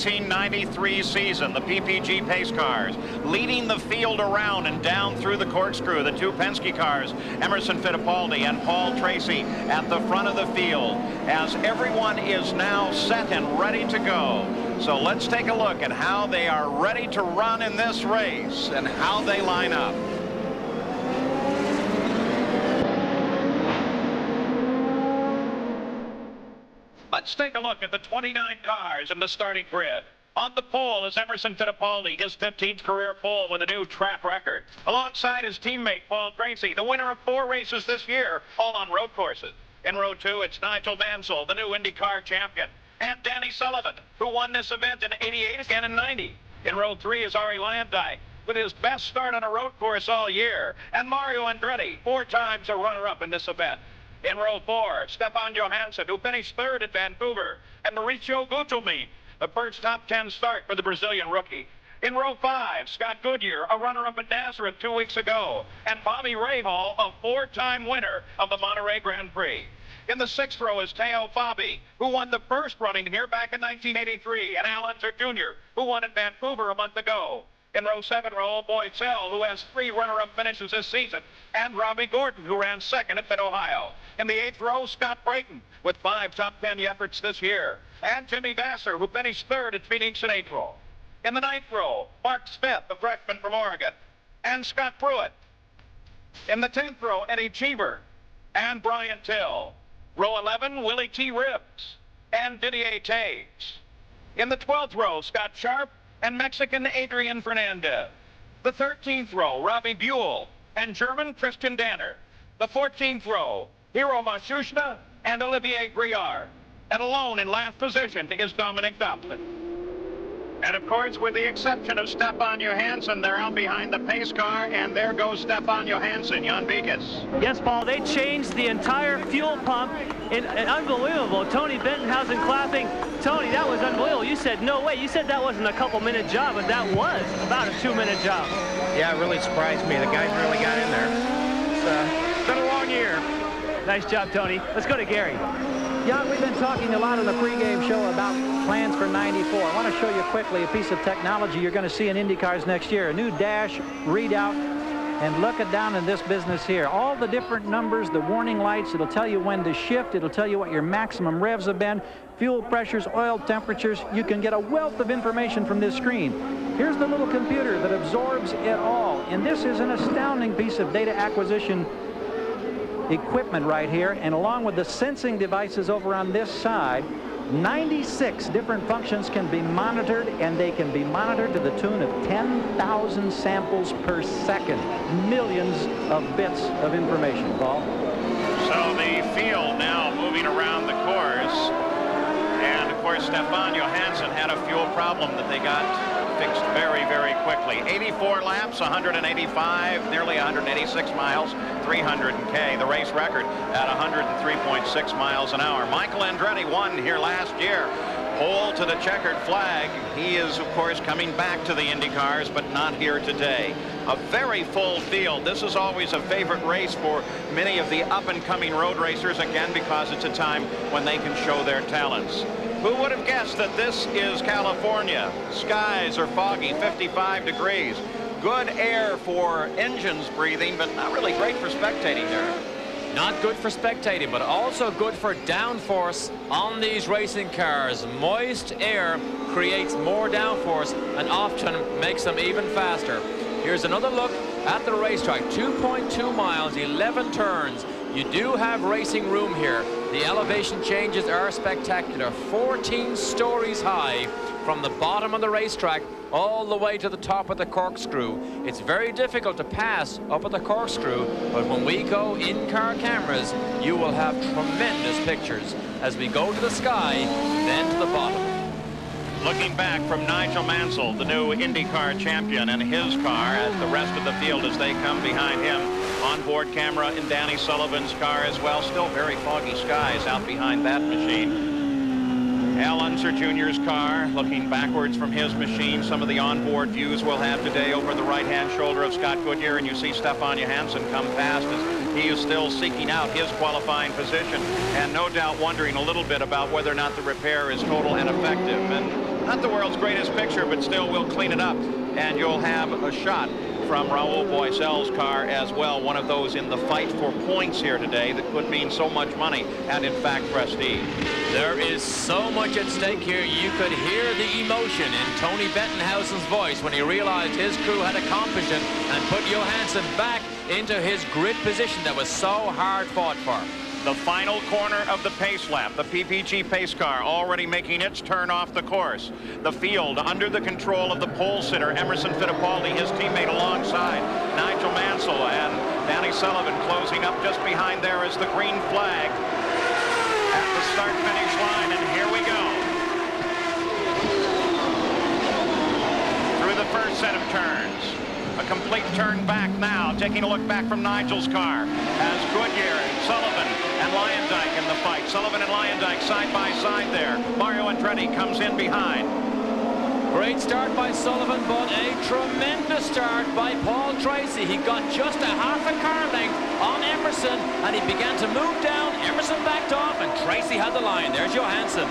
1993 season, the PPG pace cars leading the field around and down through the Corkscrew. The two Penske cars, Emerson Fittipaldi and Paul Tracy, at the front of the field as everyone is now set and ready to go. So let's take a look at how they are ready to run in this race and how they line up. Let's take a look at the 29 cars in the starting grid. On the pole is Emerson Fittipaldi, his 15th career pole with a new track record. Alongside his teammate, Paul Tracy, the winner of 4 races this year, all on road courses. In row 2, it's Nigel Mansell, the new IndyCar champion, and Danny Sullivan, who won this event in '88 again in '90. In row 3 is Ari Landijk, with his best start on a road course all year, and Mario Andretti, 4 times a runner-up in this event. In row 4, Stefan Johansson, who finished 3rd at Vancouver, and Mauricio Gugelmin, the first top 10 start for the Brazilian rookie. In row 5, Scott Goodyear, a runner-up at Nazareth 2 weeks ago, and Bobby Rahal, a 4-time winner of the Monterey Grand Prix. In the 6th row is Teo Fabi, who won the first running here back in 1983, and Unser Jr., who won at Vancouver a month ago. In row 7, Raul Boycel, who has 3 runner-up finishes this season, and Robbie Gordon, who ran 2nd at Mid-Ohio. In the 8th row, Scott Brayton, with 5 top 10 efforts this year, and Jimmy Vasser, who finished 3rd at Phoenix in April. In the 9th row, Mark Smith, a freshman from Oregon, and Scott Pruitt. In the 10th row, Eddie Cheever and Brian Till. Row 11, Willie T. Ribbs and Didier Taves. In the 12th row, Scott Sharp and Mexican Adrian Fernandez. The 13th row, Robbie Buell and German Christian Danner. The 14th row, Hiro Mashushna and Olivier Briard. And alone in last position is Dominic Doplin. And of course, with the exception of Stefan Johansson, they're out behind the pace car, and there goes Stefan Johansson, Jan Beekes. Yes, Paul, they changed the entire fuel pump. Unbelievable. Tony Bentonhausen clapping. Tony, that was unbelievable. You said, no way. You said that wasn't a couple-minute job, but that was about a 2-minute job. Yeah, it really surprised me. The guys really got in there. It's been a long year. Nice job, Tony. Let's go to Gary. Jan, we've been talking a lot on the pregame show about plans for '94. I want to show you quickly a piece of technology you're going to see in IndyCars next year. A new dash readout. And look at down in this business here. All the different numbers, the warning lights. It'll tell you when to shift. It'll tell you what your maximum revs have been, fuel pressures, oil temperatures. You can get a wealth of information from this screen. Here's the little computer that absorbs it all. And this is an astounding piece of data acquisition equipment right here, and along with the sensing devices over on this side, 96 different functions can be monitored, and they can be monitored to the tune of 10,000 samples per second. Millions of bits of information, Paul. So the field now moving around the course, and of course Stefan Johansson had a fuel problem that they got fixed very, very quickly. 84 laps, 185, nearly 186 miles, 300K, the race record at 103.6 miles an hour. Michael Andretti won here last year. Pole to the checkered flag. He is, of course, coming back to the IndyCars, but not here today. A very full field. This is always a favorite race for many of the up-and-coming road racers, again, because it's a time when they can show their talents. Who would have guessed that this is California? Skies are foggy, 55 degrees. Good air for engines breathing, but not really great for spectating there. Not good for spectating, but also good for downforce on these racing cars. Moist air creates more downforce and often makes them even faster. Here's another look at the racetrack. 2.2 miles, 11 turns. You do have racing room here. The elevation changes are spectacular. 14 stories high from the bottom of the racetrack all the way to the top of the Corkscrew. It's very difficult to pass up at the Corkscrew, but when we go in-car cameras, you will have tremendous pictures as we go to the sky, then to the bottom. Looking back from Nigel Mansell, the new IndyCar champion, and his car, as the rest of the field as they come behind him. Onboard camera in Danny Sullivan's car as well. Still very foggy skies out behind that machine. Unser Jr.'s car, looking backwards from his machine. Some of the onboard views we'll have today over the right-hand shoulder of Scott Goodyear, and you see Stefan Johansson come past as he is still seeking out his qualifying position, and no doubt wondering a little bit about whether or not the repair is total and effective. And Not the world's greatest picture, but still we'll clean it up. And you'll have a shot from Raul Boisel's car as well. One of those in the fight for points here today that could mean so much money and, in fact, prestige. There is so much at stake here. You could hear the emotion in Tony Bettenhausen's voice when he realized his crew had accomplished it and put Johansson back into his grid position that was so hard fought for. The final corner of the pace lap, the PPG pace car already making its turn off the course. The field under the control of the pole sitter, Emerson Fittipaldi, his teammate alongside Nigel Mansell, and Danny Sullivan closing up just behind there is the green flag at the start-finish line, and here we go. Through the first set of turns. A complete turn back now, taking a look back from Nigel's car as Goodyear and Sullivan and Lyondike in the fight. Sullivan and Lyondike side by side there. Mario Andretti comes in behind. Great start by Sullivan, but a tremendous start by Paul Tracy. He got just a half a car length on Emerson, and he began to move down. Emerson backed off, and Tracy had the line. There's Johansson.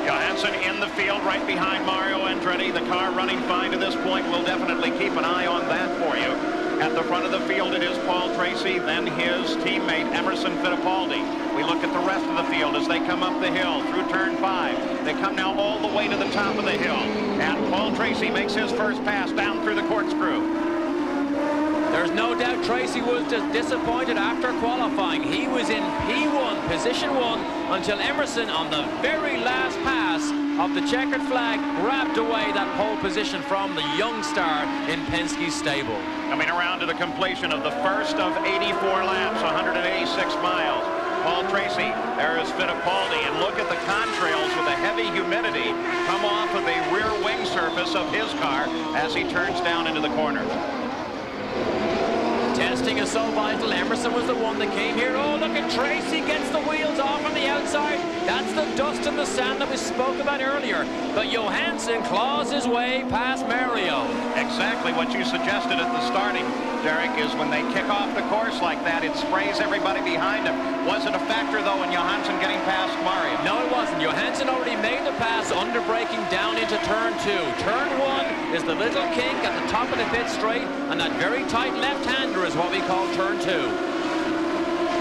Johansson in the field right behind Mario Andretti. The car running fine to this point. We'll definitely keep an eye on that for you. At the front of the field, it is Paul Tracy, then his teammate Emerson Fittipaldi. We look at the rest of the field as they come up the hill through turn 5. They come now all the way to the top of the hill. And Paul Tracy makes his first pass down through the corkscrew. There's no doubt Tracy was disappointed after qualifying. He was in P1, position 1, until Emerson, on the very last pass of the checkered flag, grabbed away that pole position from the young star in Penske's stable. Coming around to the completion of the first of 84 laps, 186 miles. Paul Tracy, there is Fittipaldi, and look at the contrails with the heavy humidity come off of the rear wing surface of his car as he turns down into the corner. Testing is so vital. Emerson was the one that came here. Oh, look at Tracy, gets the wheels off on the outside. That's the dust and the sand that we spoke about earlier. But Johansson claws his way past Mario. Exactly what you suggested at the starting, Derek, is when they kick off the course like that, it sprays everybody behind him. Was it a factor, though, in Johansson getting past Mario? No, it wasn't. Johansson already made the pass, under braking down into turn 2. Turn 1 is the little kink at the top of the pit straight, and that very tight left-hander is what we call turn 2.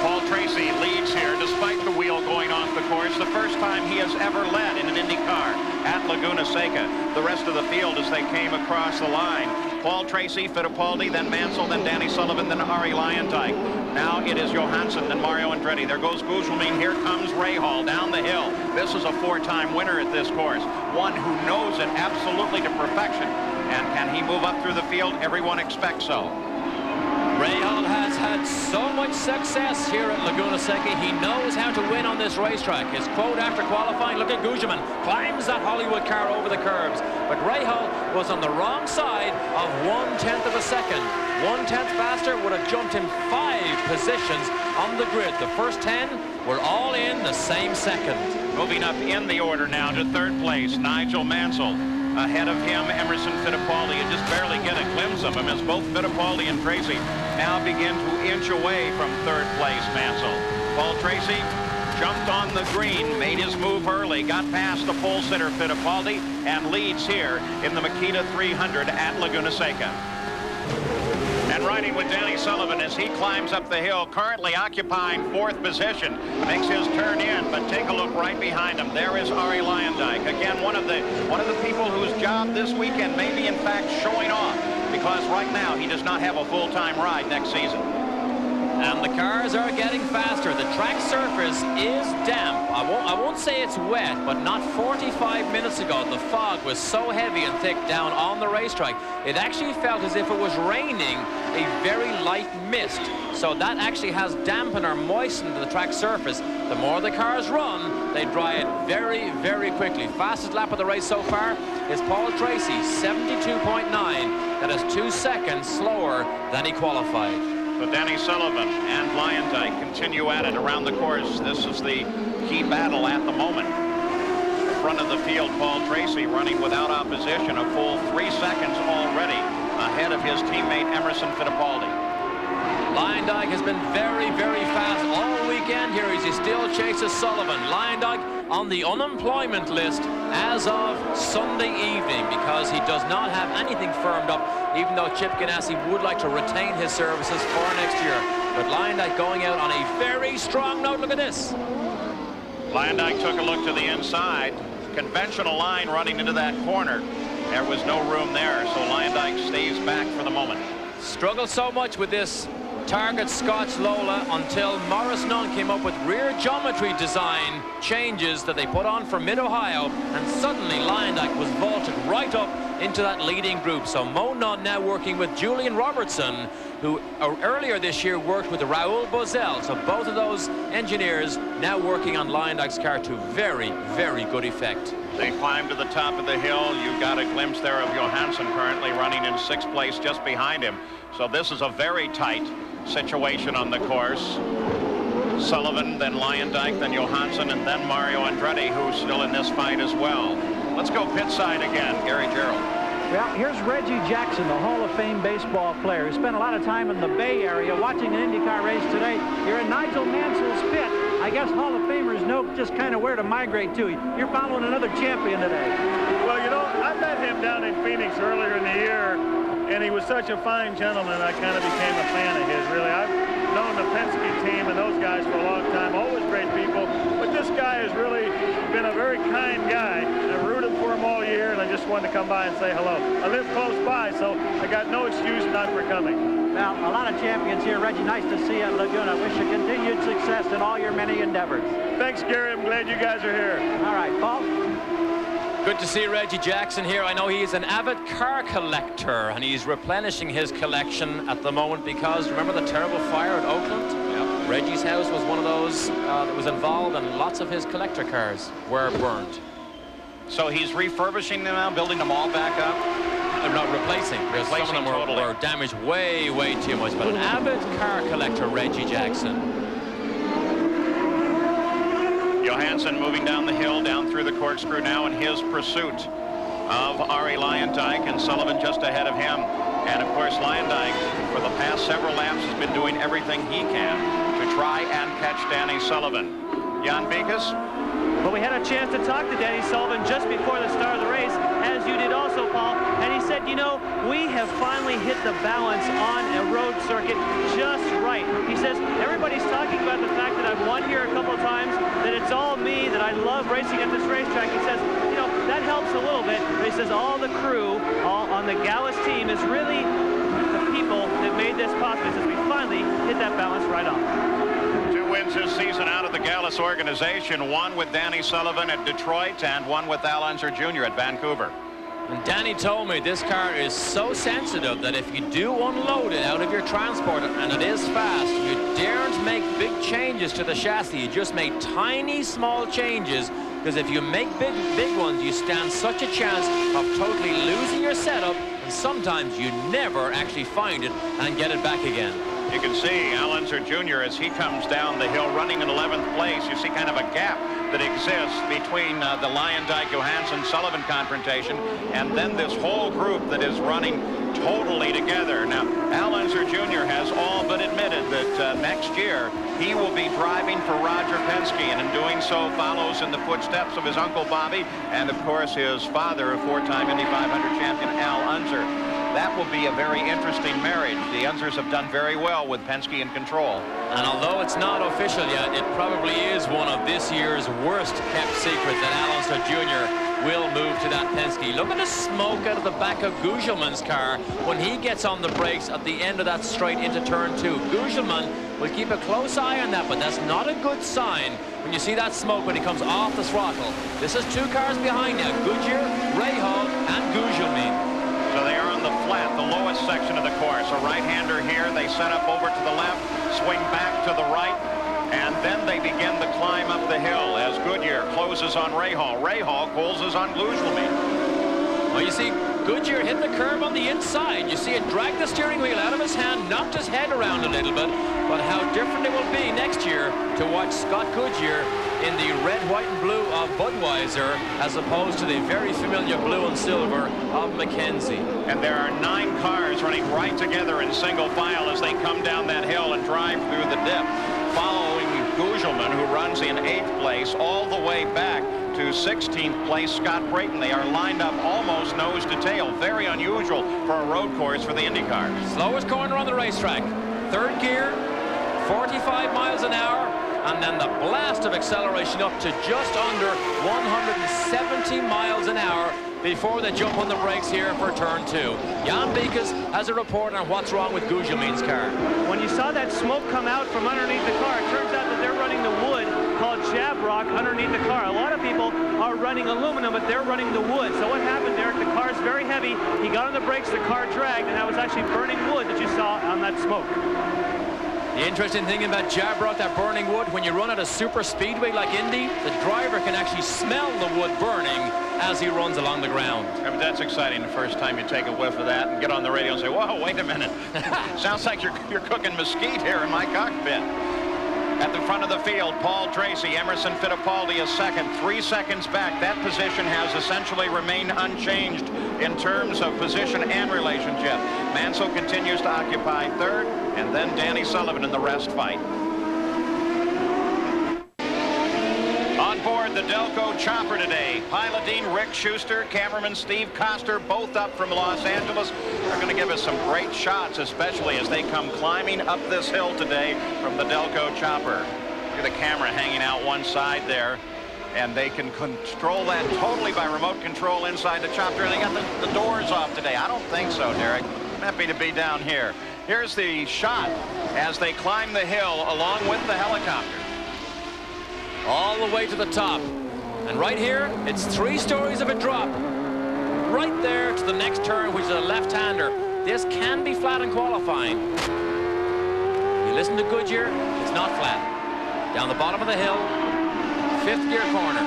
Paul Tracy leads here despite the wheel going off the course. The first time he has ever led in an IndyCar at Laguna Seca. The rest of the field as they came across the line. Paul Tracy, Fittipaldi, then Mansell, then Danny Sullivan, then Ari Lyondike. Now it is Johansson, then Mario Andretti. There goes Guzman. Here comes Rahal down the hill. This is a 4-time winner at this course. One who knows it absolutely to perfection. And can he move up through the field? Everyone expects so. Rahal has had so much success here at Laguna Seca. He knows how to win on this racetrack. His quote after qualifying, look at Guzman, climbs that Hollywood car over the curbs. But Rahal was on the wrong side of 1/10 of a second. 1/10 faster would have jumped him 5 positions on the grid. The first 10 were all in the same second. Moving up in the order now to 3rd place, Nigel Mansell. Ahead of him, Emerson Fittipaldi. You just barely get a glimpse of him as both Fittipaldi and Tracy now begin to inch away from 3rd place, Mansell. Paul Tracy jumped on the green, made his move early, got past the pole sitter Fittipaldi, and leads here in the Makita 300 at Laguna Seca. And riding with Danny Sullivan as he climbs up the hill, currently occupying 4th position, makes his turn in, but take a look right behind him. There is Ari Lyondike. Again, one of the people whose job this weekend may be in fact showing off, because right now he does not have a full-time ride next season. And the cars are getting faster. The track surface is damp. I won't say it's wet, but not 45 minutes ago, the fog was so heavy and thick down on the racetrack. It actually felt as if it was raining a very light mist. So that actually has dampened or moistened the track surface. The more the cars run, they dry it very, very quickly. Fastest lap of the race so far is Paul Tracy, 72.9. That is 2 seconds slower than he qualified. So Danny Sullivan and Lyondike continue at it around the course. This is the key battle at the moment. Front of the field, Paul Tracy running without opposition, a full 3 seconds already ahead of his teammate Emerson Fittipaldi. Lyondike has been very, very fast all weekend here as he still chases Sullivan. Lyondike on the unemployment list as of Sunday evening because he does not have anything firmed up, even though Chip Ganassi would like to retain his services for next year. But Lyondike going out on a very strong note. Look at this. Lyondike took a look to the inside. Conventional line running into that corner. There was no room there, so Lyondike stays back for the moment. Struggled so much with this Target Scotch Lola until Morris Nunn came up with rear geometry design changes that they put on for Mid-Ohio, and suddenly Lyondike was vaulted right up into that leading group. So Mo Nunn now working with Julian Robertson, who earlier this year worked with Raoul Boesel. So both of those engineers now working on Lyondike's car to very, very good effect. They climb to the top of the hill. You got a glimpse there of Johansson currently running in 6th place just behind him. So this is a very tight situation on the course. Sullivan, then Lyondike, then Johansson, and then Mario Andretti, who's still in this fight as well. Let's go pit side again, Gary Gerald. Well, here's Reggie Jackson, the Hall of Fame baseball player. He spent a lot of time in the Bay Area watching an IndyCar race today. You're in Nigel Mansell's pit. I guess Hall of Famers know just kind of where to migrate to. You're following another champion today. Well, you know, I met him down in Phoenix earlier in the year, and he was such a fine gentleman, I kind of became a fan of his, really. I've known the Penske team and those guys for a long time, always great people, but this guy has really been a very kind guy. I rooted for him all year, and I just wanted to come by and say hello. I live close by, so I got no excuse not for coming. Now, a lot of champions here. Reggie, nice to see you at Laguna. Wish you continued success in all your many endeavors. Thanks, Gary. I'm glad you guys are here. All right, Paul. Good to see Reggie Jackson here. I know he's an avid car collector, and he's replenishing his collection at the moment because, remember the terrible fire at Oakland? Yep. Reggie's house was one of those that was involved, and lots of his collector cars were burned. So he's refurbishing them now, building them all back up? No, replacing, because some of them were damaged way, way too much. But an avid car collector, Reggie Jackson. Johansson moving down the hill, down through the corkscrew now in his pursuit of Arie Lyondike, and Sullivan just ahead of him. And of course, Lyondike, for the past several laps, has been doing everything he can to try and catch Danny Sullivan. Jan Beekes? Well, we had a chance to talk to Danny Sullivan just before the start of the race, as you did also, Paul, and he said, you know, we have finally hit the balance on a road circuit just right. He says, everybody's talking about the fact that I've won here a couple of times, that it's all me, that I love racing at this racetrack. He says, you know, that helps a little bit, but he says all the crew, all on the Gallus team is really the people that made this possible. He says, we finally hit that balance right on. 2 wins this season out of the Gallus organization, one with Danny Sullivan at Detroit and one with Al Unser Jr. at Vancouver. And Danny told me this car is so sensitive that if you do unload it out of your transport, and it is fast, you daren't make big changes to the chassis. You just make tiny, small changes, because if you make big ones, you stand such a chance of totally losing your setup, and sometimes you never actually find it and get it back again. You can see Al Unser Jr. as he comes down the hill running in 11th place. You see kind of a gap that exists between the Lyondike-Johansson-Sullivan confrontation and then this whole group that is running totally together. Now, Al Unser Jr. has all but admitted that next year he will be driving for Roger Penske, and in doing so follows in the footsteps of his uncle Bobby and, of course, his father, a 4-time Indy 500 champion, Al Unser. That will be a very interesting marriage. The Unsers have done very well with Penske in control. And although it's not official yet, it probably is one of this year's worst kept secrets that Al Unser Jr. will move to that Penske. Look at the smoke out of the back of Gugelman's car when he gets on the brakes at the end of that straight into turn 2. Gugelman will keep a close eye on that, but that's not a good sign when you see that smoke when he comes off the throttle. This is 2 cars behind now, Goodyear, Rahal, and Gugelmin. So they are on the flat, the lowest section of the course. A right-hander here. They set up over to the left, swing back to the right, and then they begin the climb up the hill as Goodyear closes on Rahal. Rahal closes on Gugelmin. Well, you see Goodyear hit the curb on the inside. You see it drag the steering wheel out of his hand, knocked his head around a little bit. But how different it will be next year to watch Scott Goodyear in the red, white, and blue of Budweiser as opposed to the very familiar blue and silver of Mackenzie. And there are 9 cars running right together in single file as they come down that hill and drive through the dip. Following Gugelmin, who runs in 8th place, all the way back to 16th place Scott Brayton. They are lined up almost nose to tail. Very unusual for a road course for the IndyCar. Slowest corner on the racetrack. 3rd gear, 45 miles an hour, and then the blast of acceleration up to just under 170 miles an hour before they jump on the brakes here for turn 2. Jan Beekes has a report on what's wrong with Gugelmin's car. When you saw that smoke come out from underneath the car, it turns out that they're running the wood called jabrock underneath the car. A lot of people are running aluminum, but they're running the wood. So what happened, Derek? The car's very heavy. He got on the brakes, the car dragged, and that was actually burning wood that you saw on that smoke. The interesting thing about jabrock, that burning wood, when you run at a super speedway like Indy, the driver can actually smell the wood burning as he runs along the ground. Yeah, but that's exciting, the first time you take a whiff of that and get on the radio and say, whoa, wait a minute. Sounds like you're cooking mesquite here in my cockpit. At the front of the field, Paul Tracy, Emerson Fittipaldi is second, 3 seconds back. That position has essentially remained unchanged in terms of position and relationship. Mansell continues to occupy 3rd, and then Danny Sullivan in the rest fight. On board the Delco chopper today, piloting Rick Schuster, cameraman Steve Koster, both up from Los Angeles. They're going to give us some great shots, especially as they come climbing up this hill today from the Delco chopper. Look at the camera hanging out one side there, and they can control that totally by remote control inside the chopper. They got the doors off today. I don't think so, Derek. I'm happy to be down here. Here's the shot as they climb the hill along with the helicopter. All the way to the top. And right here, it's 3 stories of a drop. Right there to the next turn, which is a left-hander. This can be flat in qualifying. You listen to Goodyear, it's not flat. Down the bottom of the hill, 5th gear corner.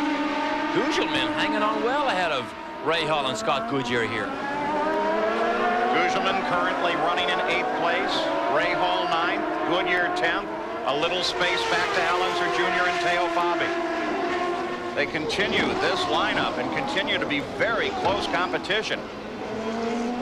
Gugelmin hanging on well ahead of Ray Hall and Scott Goodyear here. Gugelmin currently running in 8th place. Ray Hall 9th, Goodyear 10th. A little space back to Unser Jr. and Teo Fabi. They continue this lineup and continue to be very close competition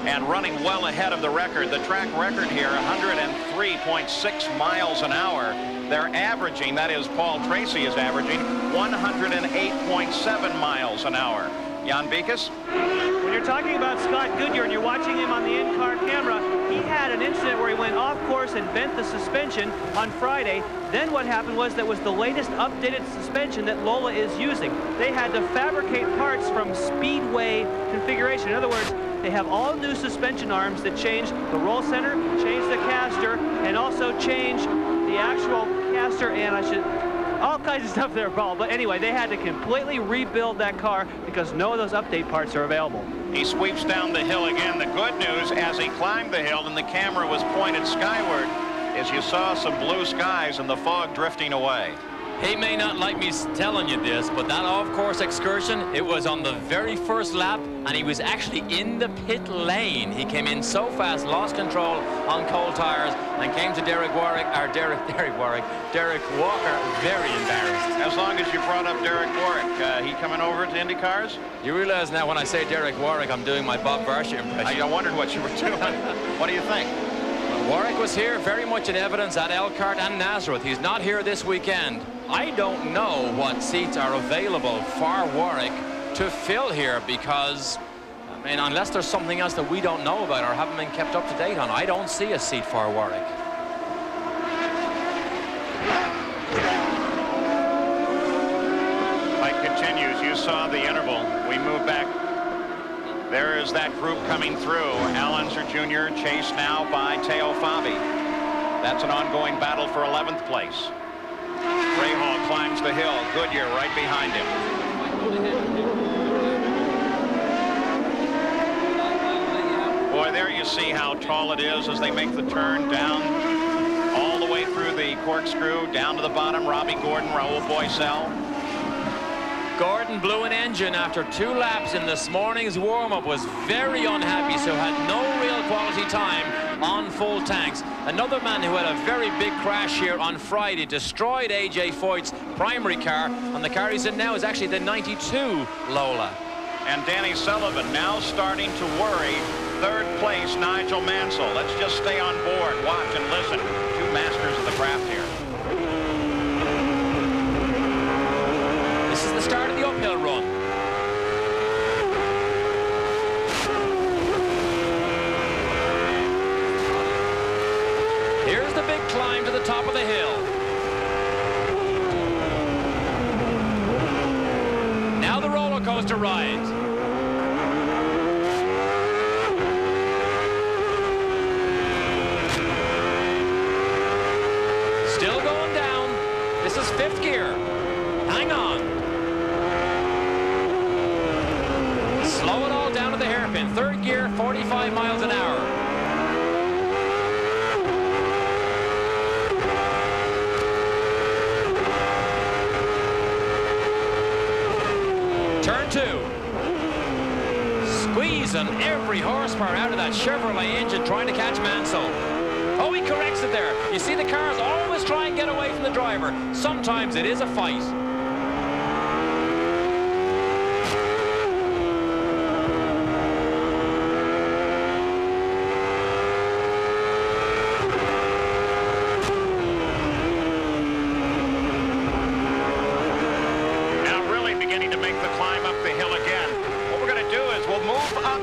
and running well ahead of the record. The track record here, 103.6 miles an hour. They're averaging, that is, Paul Tracy is averaging 108.7 miles an hour. Jan Beekes? When you're talking about Scott Goodyear and you're watching him on the in-car camera, he had an incident where he went off course and bent the suspension on Friday. Then what happened was that was the latest updated suspension that Lola is using. They had to fabricate parts from Speedway configuration. In other words, they have all new suspension arms that change the roll center, change the caster, and also change the actual caster, and all kinds of stuff there, Paul. But anyway, they had to completely rebuild that car because no of those update parts are available. He sweeps down the hill again. The good news, as he climbed the hill and the camera was pointed skyward, is you saw some blue skies and the fog drifting away. He may not like me telling you this, but that off-course excursion, it was on the very first lap, and he was actually in the pit lane. He came in so fast, lost control on cold tires, and came to Derek Walker very embarrassed. As long as you brought up Derek Warwick, he coming over to IndyCar's? You realize now when I say Derek Warwick, I'm doing my Bob Varsha impression. I wondered what you were doing. What do you think? Warwick was here very much in evidence at Elkhart and Nazareth. He's not here this weekend. I don't know what seats are available for Warwick to fill here because, I mean, unless there's something else that we don't know about or haven't been kept up to date on, I don't see a seat for Warwick. Fight continues. You saw the interval. We move back. There is that group coming through. Unser Jr. chased now by Teo Fabi. That's an ongoing battle for 11th place. Ray Hall climbs the hill. Goodyear right behind him. Boy, there you see how tall it is as they make the turn down all the way through the corkscrew, down to the bottom. Robbie Gordon, Raul Boisel. Gordon blew an engine after 2 laps in this morning's warm-up, was very unhappy, so had no real quality time on full tanks. Another man who had a very big crash here on Friday, destroyed A.J. Foyt's primary car, and the car he's in now is actually the 92 Lola. And Danny Sullivan now starting to worry. 3rd place, Nigel Mansell. Let's just stay on board, watch and listen. 2 masters of the craft here. uphill run. Here's the big climb to the top of the hill. Now the roller coaster ride. Still going down. This is 5th gear. Hang on. Slow it all down to the hairpin. 3rd gear, 45 miles an hour. Turn 2. Squeezing every horsepower out of that Chevrolet engine trying to catch Mansell. Oh, he corrects it there. You see, the cars always try and get away from the driver. Sometimes it is a fight.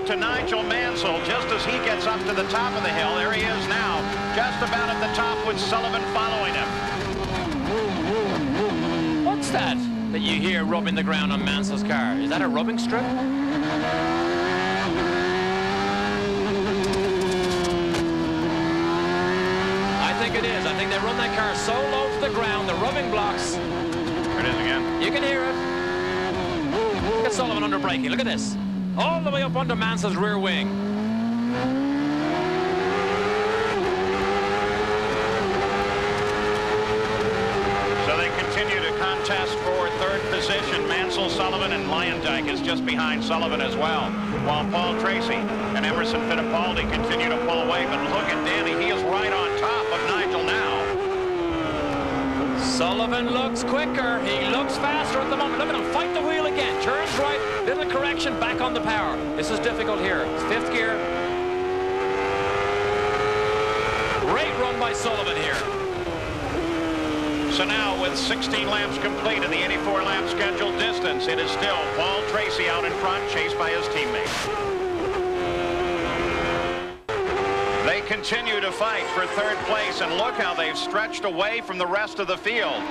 To Nigel Mansell just as he gets up to the top of the hill. There he is now, just about at the top with Sullivan following him. What's that you hear rubbing the ground on Mansell's car? Is that a rubbing strip? I think it is. I think they run that car so low to the ground, the rubbing blocks. There it is again. You can hear it. Look at Sullivan under braking. Look at this. All the way up under Mansell's rear wing. So they continue to contest for 3rd position. Mansell, Sullivan, and Lyondike is just behind Sullivan as well. While Paul Tracy and Emerson Fittipaldi continue to pull away. But look at Danny. He is right on top of Nigel now. Sullivan looks quicker. He looks faster at the moment. Look at him fight the wheel again. Turns right. Little correction back on the power. This is difficult here. It's 5th gear. Great run by Sullivan here. So now with 16 laps complete in the 84 lap scheduled distance, it is still Paul Tracy out in front, chased by his teammates. They continue to fight for 3rd place, and look how they've stretched away from the rest of the field.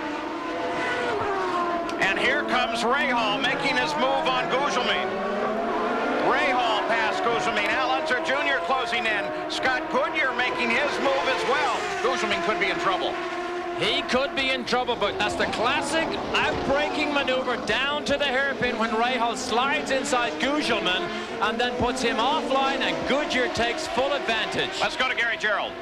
And here comes Rahal making his move on Gugelmin. Rahal past Gugelmin. Now Unser Jr. closing in. Scott Goodyear making his move as well. Gugelmin could be in trouble. He could be in trouble, but that's the classic out-braking maneuver down to the hairpin when Rahal slides inside Gugelmin and then puts him offline, and Goodyear takes full advantage. Let's go to Gary Gerald.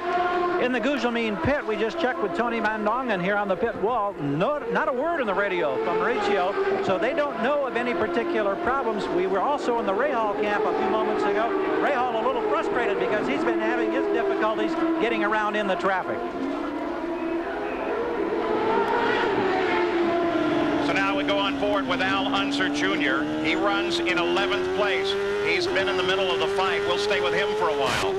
In the Gugelmin pit, we just checked with Tony Mandongan here on the pit wall. No, not a word in the radio from Mauricio, so they don't know of any particular problems. We were also in the Rahal camp a few moments ago. Rahal a little frustrated because he's been having his difficulties getting around in the traffic. So now we go on board with Al Unser Jr. He runs in 11th place. He's been in the middle of the fight. We'll stay with him for a while.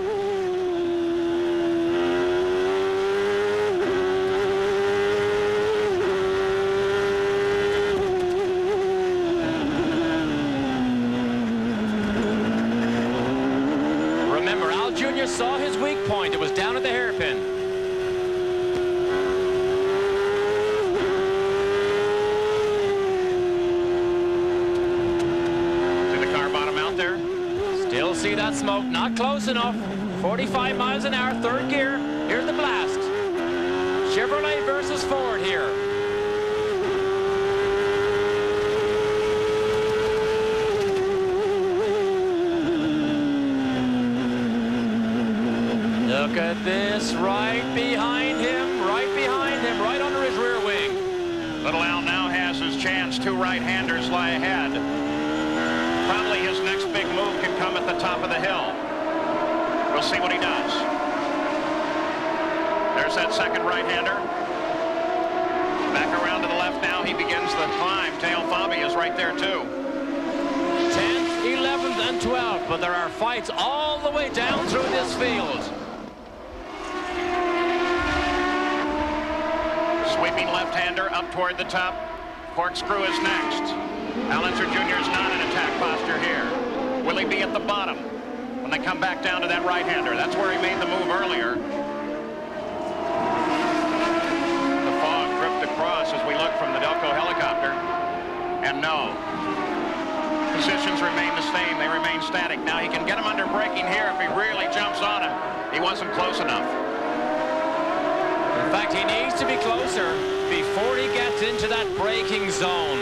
Remember, Al Jr. saw his weak point. It was down at the hairpin. Still see that smoke, not close enough. 45 miles an hour, 3rd gear. Here's the blast. Chevrolet versus Ford here. Look at this, right behind him, right under his rear wing. Little Al now has his chance. 2 right-handers lie ahead. Probably his next big move can come at the top of the hill. We'll see what he does. There's that second right-hander. Back around to the left now. He begins the climb. Teo Fabi is right there too. 10th, 11th, and 12th, but there are fights all the way down through this field. Sweeping left-hander up toward the top. Corkscrew is next. Unser Jr. is not in attack posture here. Will he be at the bottom when they come back down to that right-hander? That's where he made the move earlier. The fog drifted across as we look from the Delco helicopter. And no. Positions remain the same. They remain static. Now he can get him under braking here if he really jumps on him. He wasn't close enough. In fact, he needs to be closer before he gets into that braking zone.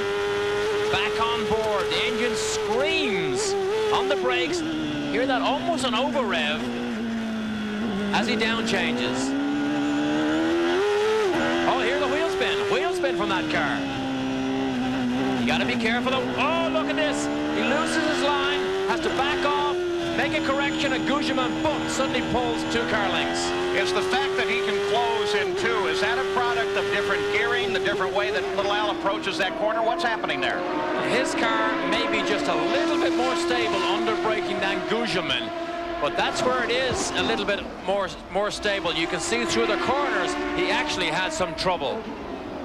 Back on board. The engine screams on the brakes. Hear that almost an over rev as he down changes. Oh, hear the wheel spin. Wheel spin from that car. You got to be careful. Oh, look at this. He loses his line, has to back off, make a correction, and Gugelmin, boom, suddenly pulls 2 car lengths. It's the fact that he can close in 2. Is that a product of different gearing, the different way that Little Al approaches that corner? What's happening there? His car may be just a little bit more stable under braking than Gugelmin, but that's where it is a little bit more stable. You can see through the corners, he actually had some trouble.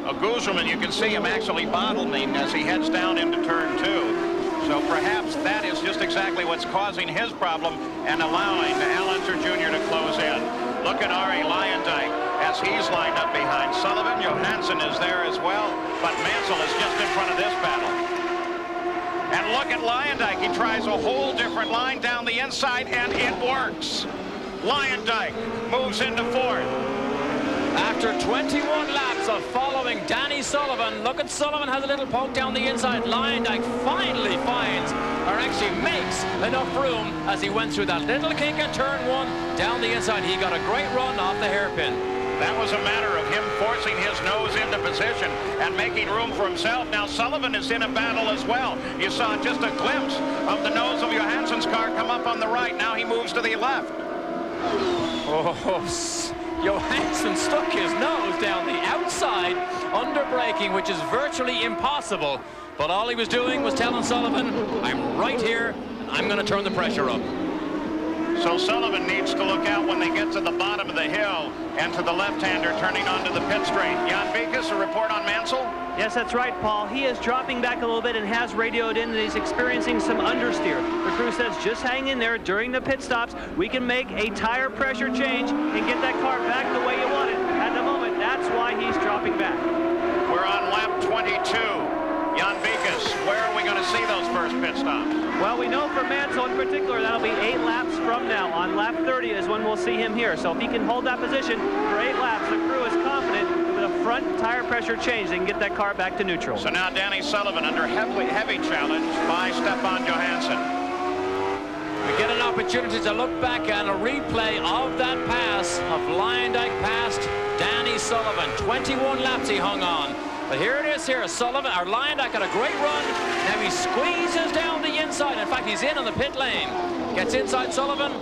Gugelmin, you can see him actually bottling as he heads down into turn 2. So perhaps that is just exactly what's causing his problem and allowing Unser Jr. to close in. Look at Ari Luyendyk as he's lined up behind Sullivan. Johansson is there as well, but Mansell is just in front of this battle. And look at Luyendyk. He tries a whole different line down the inside, and it works. Luyendyk moves into 4th. After 21 laps of following Danny Sullivan, look at Sullivan has a little poke down the inside. Luyendyk finally finds, or actually makes, enough room as he went through that little kink at turn 1 down the inside. He got a great run off the hairpin. That was a matter of him forcing his nose into position and making room for himself. Now Sullivan is in a battle as well. You saw just a glimpse of the nose of Johansson's car come up on the right. Now he moves to the left. Oh, Johansson stuck his nose down the outside under braking, which is virtually impossible. But all he was doing was telling Sullivan, I'm right here, and I'm going to turn the pressure up. So Sullivan needs to look out when they get to the bottom of the hill and to the left-hander turning onto the pit straight. Jan Beekes, a report on Mansell? Yes, that's right, Paul. He is dropping back a little bit and has radioed in that he's experiencing some understeer. The crew says just hang in there during the pit stops. We can make a tire pressure change and get that car back the way you want it. At the moment, that's why he's dropping back. We're on lap 22. Jan Beekes, where are we going to see those first pit stops? Well, we know for Mansell in particular, that'll be 8 laps from now. On lap 30 is when we'll see him here. So if he can hold that position for 8 laps, the crew is confident with a front tire pressure change, they can get that car back to neutral. So now Danny Sullivan under heavy challenge by Stefan Johansson. We get an opportunity to look back at a replay of that pass of Luyendyk past Danny Sullivan. 21 laps he hung on. But here it is here. Sullivan, or Luyendyk got a great run. Now he squeezes down the inside. In fact, he's in on the pit lane. Gets inside Sullivan.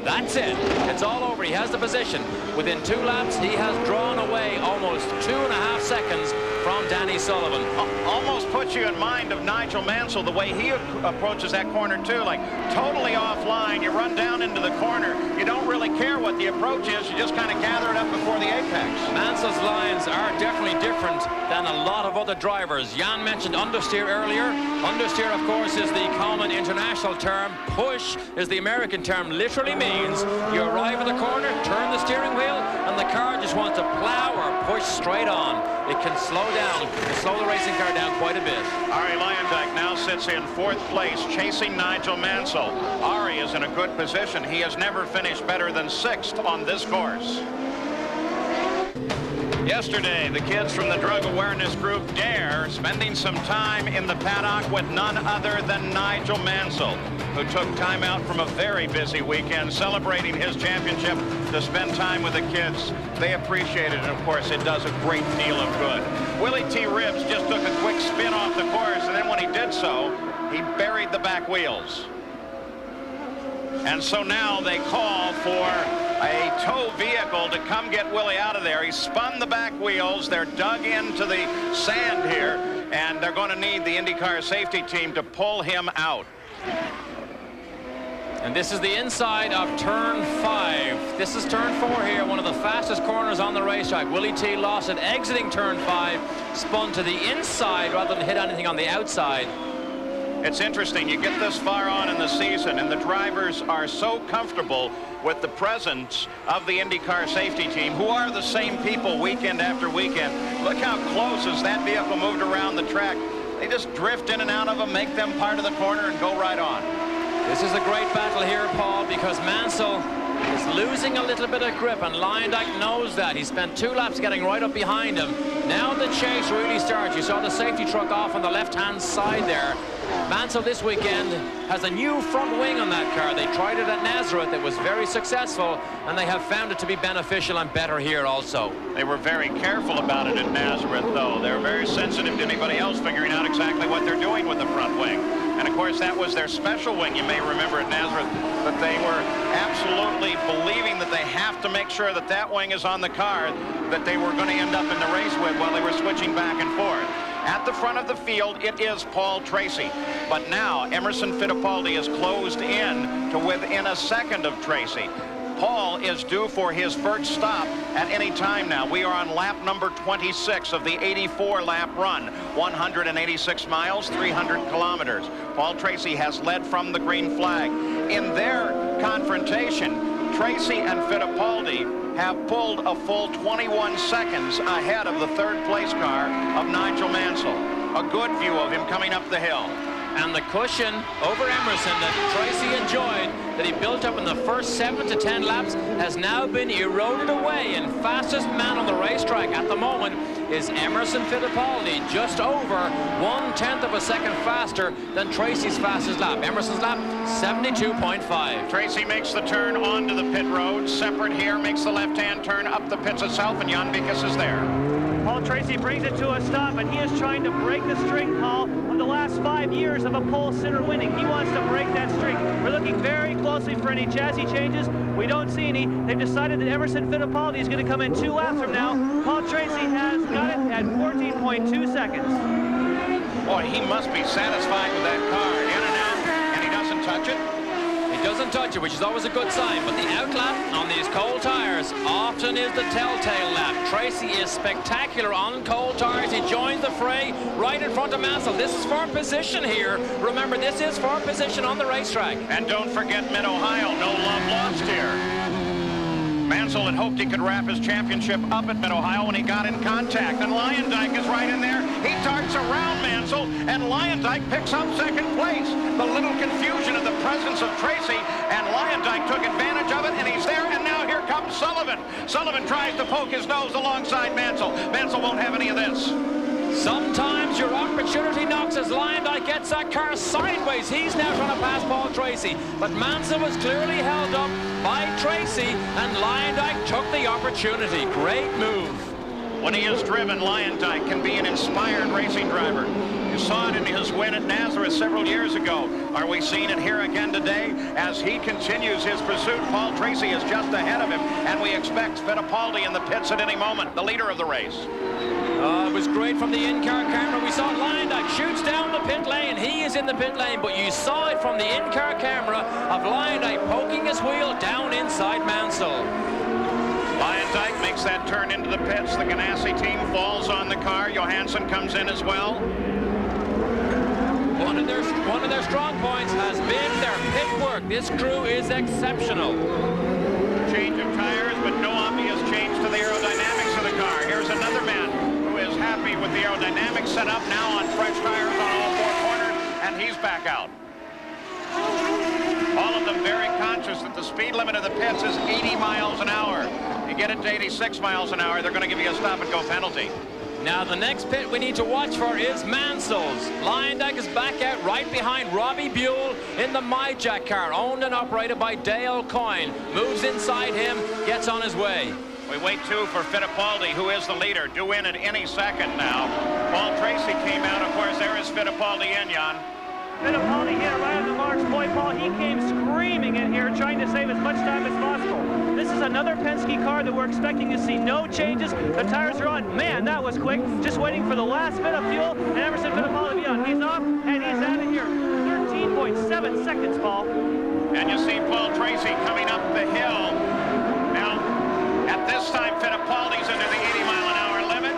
That's it. It's all over. He has the position. Within 2 laps, he has drawn away almost 2.5 seconds from Danny Sullivan. Almost puts you in mind of Nigel Mansell, the way he approaches that corner too, like totally offline. You run down into the corner. You don't really care what the approach is. You just kind of gather it up before the apex. Mansell's lines are definitely different than a lot of other drivers. Jan mentioned understeer earlier. Understeer, of course, is the common international term. Push is the American term. Literally means you arrive at the corner, turn the steering wheel, and the car just wants to plow or push straight on. It can slow down, slow the racing car down quite a bit. Ari Luyendyk now sits in 4th place, chasing Nigel Mansell. Ari is in a good position. He has never finished better than 6th on this course. Yesterday, the kids from the drug awareness group DARE spending some time in the paddock with none other than Nigel Mansell, who took time out from a very busy weekend celebrating his championship to spend time with the kids. They appreciate it, and of course, it does a great deal of good. Willie T. Ribbs just took a quick spin off the course, and then when he did so, he buried the back wheels. And so now they call for a tow vehicle to come get Willie out of there. He spun the back wheels. They're dug into the sand here, and they're going to need the IndyCar safety team to pull him out. And this is the inside of turn 5. This is turn 4 here, one of the fastest corners on the racetrack. Willie T lost it exiting turn 5, spun to the inside rather than hit anything on the outside. It's interesting, you get this far on in the season and the drivers are so comfortable with the presence of the IndyCar safety team, who are the same people weekend after weekend. Look how close as that vehicle moved around the track. They just drift in and out of them, make them part of the corner, and go right on. This is a great battle here, Paul, because Mansell is losing a little bit of grip, and Luyendyk knows that. He spent 2 laps getting right up behind him. Now the chase really starts. You saw the safety truck off on the left-hand side there. Mansell this weekend has a new front wing on that car. They tried it at Nazareth. It was very successful, and they have found it to be beneficial and better here also. They were very careful about it at Nazareth, though. They're very sensitive to anybody else figuring out exactly what they're doing with the front wing. And, of course, that was their special wing, you may remember, at Nazareth, that they were absolutely believing that they have to make sure that that wing is on the car that they were going to end up in the race with while they were switching back and forth. At the front of the field, it is Paul Tracy. But now Emerson Fittipaldi is closed in to within a second of Tracy. Paul is due for his first stop at any time now. We are on lap number 26 of the 84-lap run. 186 miles, 300 kilometers. Paul Tracy has led from the green flag. In their confrontation, Tracy and Fittipaldi have pulled a full 21 seconds ahead of the third-place car of Nigel Mansell. A good view of him coming up the hill. And the cushion over Emerson that Tracy enjoyed, that he built up in the first 7 to 10 laps, has now been eroded away, and fastest man on the racetrack at the moment is Emerson Fittipaldi, just over 1/10 of a second faster than Tracy's fastest lap. Emerson's lap, 72.5. Tracy makes the turn onto the pit road, separate here, makes the left-hand turn up the pits itself, and Jan Vikas is there. Paul Tracy brings it to a stop, and he is trying to break the streak, Paul, of the last 5 years of a pole sitter winning. He wants to break that streak. We're looking very closely for any chassis changes. We don't see any. They've decided that Emerson Fittipaldi is going to come in 2 laps from now. Paul Tracy has got it at 14.2 seconds. Boy, he must be satisfied with that car. In and out, and he doesn't touch it. He doesn't touch it, which is always a good sign, but the outlap on these cold tires often is the telltale lap. Tracy is spectacular on cold tires. He joins the fray right in front of Mansell. This is for position here. Remember, this is for position on the racetrack. And don't forget Mid-Ohio, no love lost here. Mansell had hoped he could wrap his championship up at Mid-Ohio when he got in contact, and Luyendyk is right in there. He darts around Mansell, and Luyendyk picks up second place. The little confusion of the presence of Tracy, and Luyendyk took advantage of it, and he's there, and now here comes Sullivan. Sullivan tries to poke his nose alongside Mansell. Mansell won't have any of this. Sometimes your opportunity knocks as Luyendyk gets that car sideways. He's now trying to pass Paul Tracy, but Mansell was clearly held up by Tracy, and Luyendyk took the opportunity. Great move. When he is driven, Luyendyk can be an inspired racing driver. You saw it in his win at Nazareth several years ago. Are we seeing it here again today? As he continues his pursuit, Paul Tracy is just ahead of him, and we expect Fittipaldi in the pits at any moment, the leader of the race. It was great from the in-car camera. We saw Luyendyk shoots down the pit lane. He is in the pit lane, but you saw it from the in-car camera of Luyendyk poking his wheel down inside Mansell. Luyendyk makes that turn into the pits. The Ganassi team falls on the car. Johansson comes in as well. One of their strong points has been their pit work. This crew is exceptional. Change of tires, but no obvious change to the aerodynamics of the car. Here's another man who is happy with the aerodynamics set up now on fresh tires on all 4 corners, and he's back out. All of them very conscious that the speed limit of the pits is 80 miles an hour. You get it to 86 miles an hour, they're going to give you a stop-and-go penalty. Now the next pit we need to watch for is Mansell's. Luyendyk is back out right behind Robbie Buell in the MyJack car, owned and operated by Dale Coyne. Moves inside him, gets on his way. We wait, too, for Fittipaldi, who is the leader, due in at any second now. Paul Tracy came out, of course. There is Fittipaldi in, Jan. Fittipaldi hit right on the marks. Boy, Paul, he came screaming in here, trying to save as much time as possible. This is another Penske car that we're expecting to see no changes. The tires are on. Man, that was quick. Just waiting for the last bit of fuel, and Emerson Fittipaldi to be on. He's off, and he's out of here. 13.7 seconds, Paul. And you see Paul Tracy coming up the hill. Now, at this time, Fittipaldi's under the 80-mile-an-hour limit.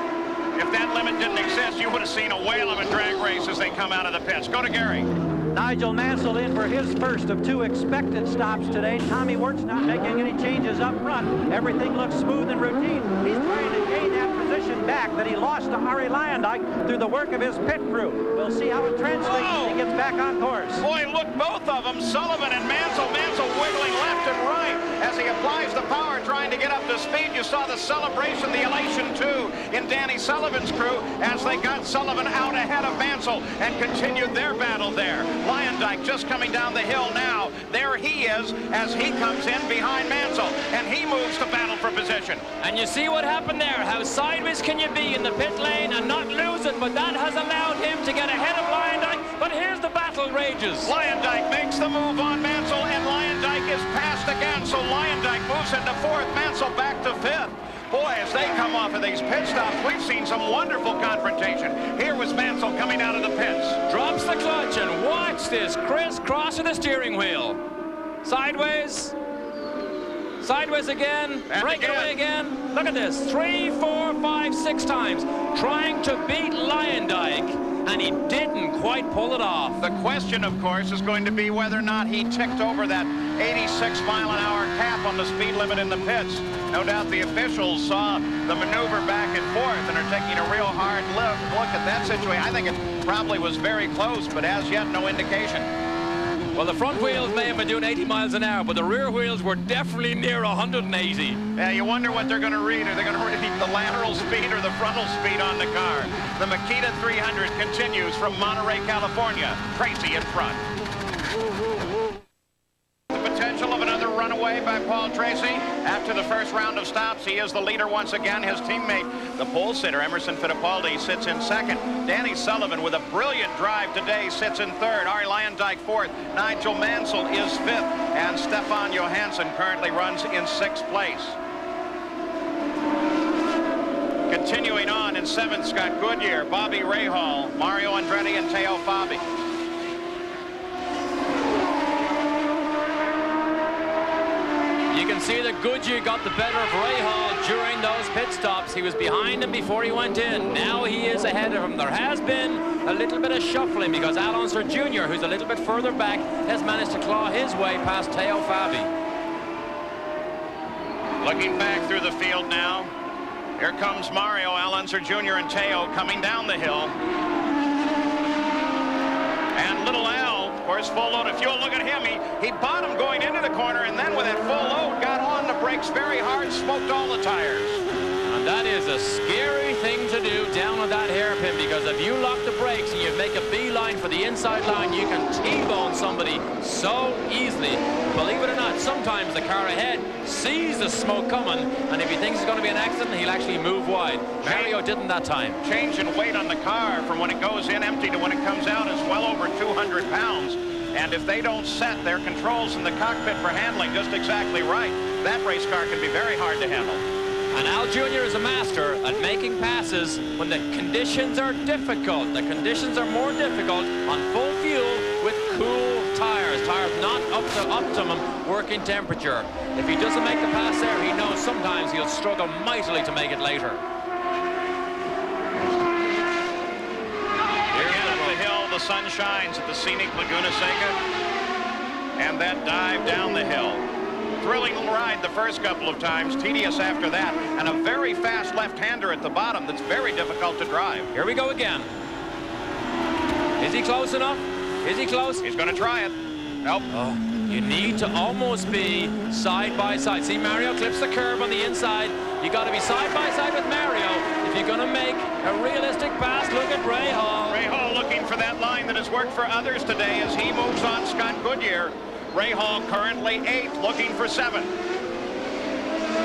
If that limit didn't exist, you would have seen a whale of a drag race as they come out of the pits. Go to Gary. Nigel Mansell in for his first of 2 expected stops today. Tommy Wirtz not making any changes up front. Everything looks smooth and routine. He's trying to gain that position back that he lost to Arie Luyendyk through the work of his pit crew. We'll see how it translates when he gets back on course. Boy, look, both of them, Sullivan and Mansell. Mansell wiggling left and right as he applies the power, trying to get up to speed. You saw the celebration, the elation, too, in Danny Sullivan's crew as they got Sullivan out ahead of Mansell and continued their battle there. Luyendyk just coming down the hill now. There he is as he comes in behind Mansell, and he moves to battle for position. And you see what happened there. How sideways can you be in the pit lane and not lose it? But that has allowed him to get ahead of Luyendyk. But here's the battle rages. Luyendyk makes the move on Mansell, and Luyendyk is passed again. So Luyendyk moves into 4th, Mansell back to 5th. Boy, as they come off of these pit stops, we've seen some wonderful confrontation. Here was Mansell coming out of the pits. Drops the clutch, and watch this crisscross of the steering wheel. Sideways. Sideways again. Break away again. Look at this. 3, 4, 5, 6 times. Trying to beat Luyendyk, and he didn't quite pull it off. The question, of course, is going to be whether or not he ticked over that 86-mile-an-hour cap on the speed limit in the pits. No doubt the officials saw the maneuver back and forth and are taking a real hard look at that situation. I think it probably was very close, but as yet, no indication. Well, the front wheels may have been doing 80 miles an hour, but the rear wheels were definitely near 180. Yeah, you wonder what they're going to read. Are they going to read the lateral speed or the frontal speed on the car? The Makita 300 continues from Monterey, California. Tracy in front. The potential of another runaway by Paul Tracy. After the first round of stops, he is the leader once again. His teammate, the pole sitter, Emerson Fittipaldi, sits in 2nd. Danny Sullivan, with a brilliant drive today, sits in 3rd. Arie Luyendyk 4th. Nigel Mansell is 5th. And Stefan Johansson currently runs in 6th place. Continuing on in 7th, Scott Goodyear, Bobby Rahal, Mario Andretti, and Teo Fabi. You can see that Goodyear got the better of Rahal during those pit stops. He was behind him before he went in. Now he is ahead of him. There has been a little bit of shuffling because Unser Jr., who's a little bit further back, has managed to claw his way past Teo Fabi. Looking back through the field now, here comes Mario, Unser Jr. and Teo coming down the hill. And little Al, of course, full load of fuel. Look at him. He bottomed going into the corner, and then with that full load, got on the brakes very hard, smoked all the tires. And that is a scary thing to do down on that hairpin, because if you lock the brakes and you make a beeline for the inside line, you can T-bone somebody so easily. Believe it or not, sometimes the car ahead sees the smoke coming, and if he thinks it's going to be an accident, he'll actually move wide. Mario didn't that time. Change in weight on the car from when it goes in empty to when it comes out is well over 200 pounds. And if they don't set their controls in the cockpit for handling just exactly right, that race car can be very hard to handle. And Al Jr. is a master at making passes when the conditions are difficult. The conditions are more difficult on full fuel with cool tires not up to optimum working temperature. If he doesn't make the pass there, he knows sometimes he'll struggle mightily to make it later. Again up the hill, the sun shines at the scenic Laguna Seca, and that dive down the hill. Thrilling ride the first couple of times, tedious after that, and a very fast left-hander at the bottom that's very difficult to drive. Here we go again. Is he close enough? Is he close? He's going to try it. Nope. Oh, you need to almost be side by side. See, Mario clips the curb on the inside. You got to be side by side with Mario if you're going to make a realistic pass. Look at Rahal. Rahal looking for that line that has worked for others today as he moves on Scott Goodyear. Rahal currently 8th, looking for 7th.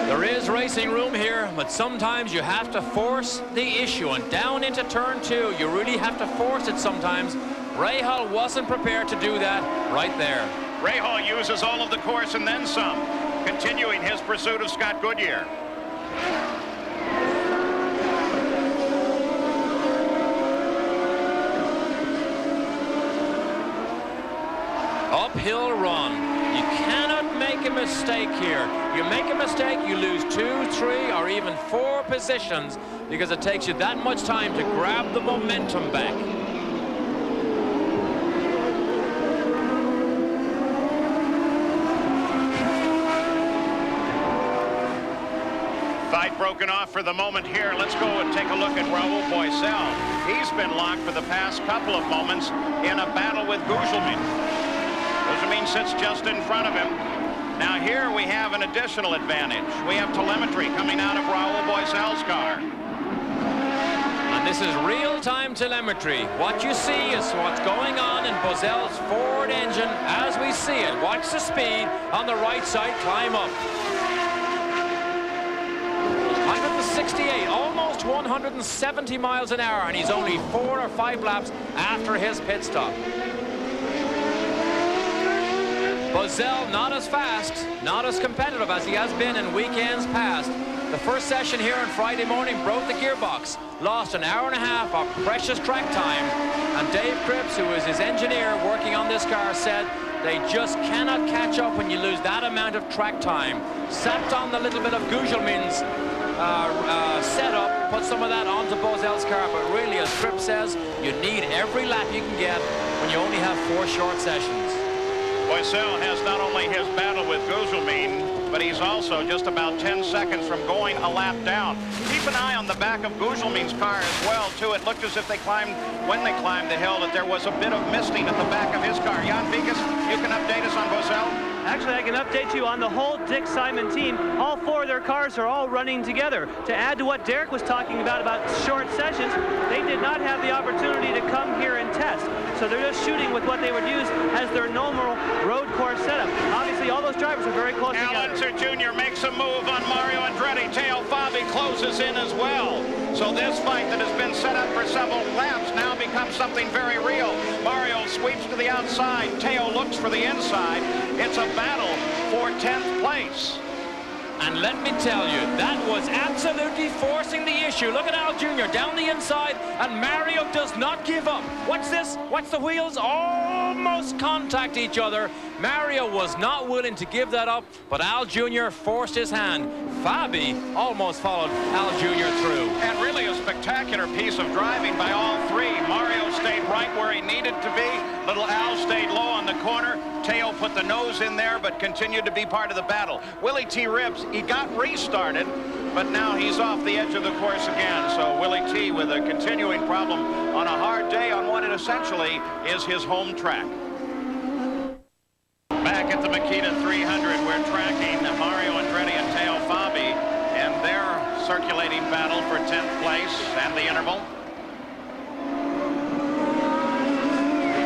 There is racing room here, but sometimes you have to force the issue. And down into turn 2, you really have to force it sometimes. Rahal wasn't prepared to do that right there. Rahal uses all of the course and then some, continuing his pursuit of Scott Goodyear. Uphill run. You cannot make a mistake here. You make a mistake, you lose 2, 3, or even 4 positions because it takes you that much time to grab the momentum back. Fight broken off for the moment here. Let's go and take a look at Raul Boisel. He's been locked for the past couple of moments in a battle with Gugelmin. Gugelmin sits just in front of him. Now here we have an additional advantage. We have telemetry coming out of Raul Boisel's car. And this is real-time telemetry. What you see is what's going on in Boisel's Ford engine as we see it. Watch the speed on the right side climb up. 168, almost 170 miles an hour, and he's only 4 or 5 laps after his pit stop. Boisel not as fast, not as competitive as he has been in weekends past. The first session here on Friday morning broke the gearbox, lost an hour and a half of precious track time, and Dave Cripps, who is his engineer working on this car, said they just cannot catch up when you lose that amount of track time. Sapped on the little bit of Gugelmin's setup, put some of that onto Boisel's car, but really, as Cripps says, you need every lap you can get when you only have 4 short sessions. Boisel has not only his battle with Gugelmin, but he's also just about 10 seconds from going a lap down. Keep an eye on the back of Gugelmin's car as well, too. It looked as if they climbed, when they climbed the hill, that there was a bit of misting at the back of his car. Jan Vikas, you can update us on Boisel? Actually, I can update you on the whole Dick Simon team. All 4 of their cars are all running together. To add to what Derek was talking about short sessions, they did not have the opportunity to come here and test. So they're just shooting with what they would use as their normal road course setup. Obviously, all those drivers are very close together. Unser Jr. makes a move on Mario Andretti. Teo Fabi closes in as well. So this fight that has been set up for several laps now becomes something very real. Mario sweeps to the outside. Teo looks for the inside. It's a battle for 10th place. And let me tell you, that was absolutely forcing the issue. Look at Al Jr. down the inside, and Mario does not give up. Watch this. Watch the wheels almost contact each other. Mario was not willing to give that up, but Al Jr. forced his hand. Fabi almost followed Al Jr. through. And really a spectacular piece of driving by all 3. Mario stayed right where he needed to be. Little Al stayed low on the corner. Teo put the nose in there, but continued to be part of the battle. Willie T. Ribbs, he got restarted, but now he's off the edge of the course again. So Willie T. with a continuing problem on a hard day on what it essentially is his home track. Back at the Makita 300, we're tracking Mario Andretti and Teo Fabi and their circulating battle for 10th place and the interval.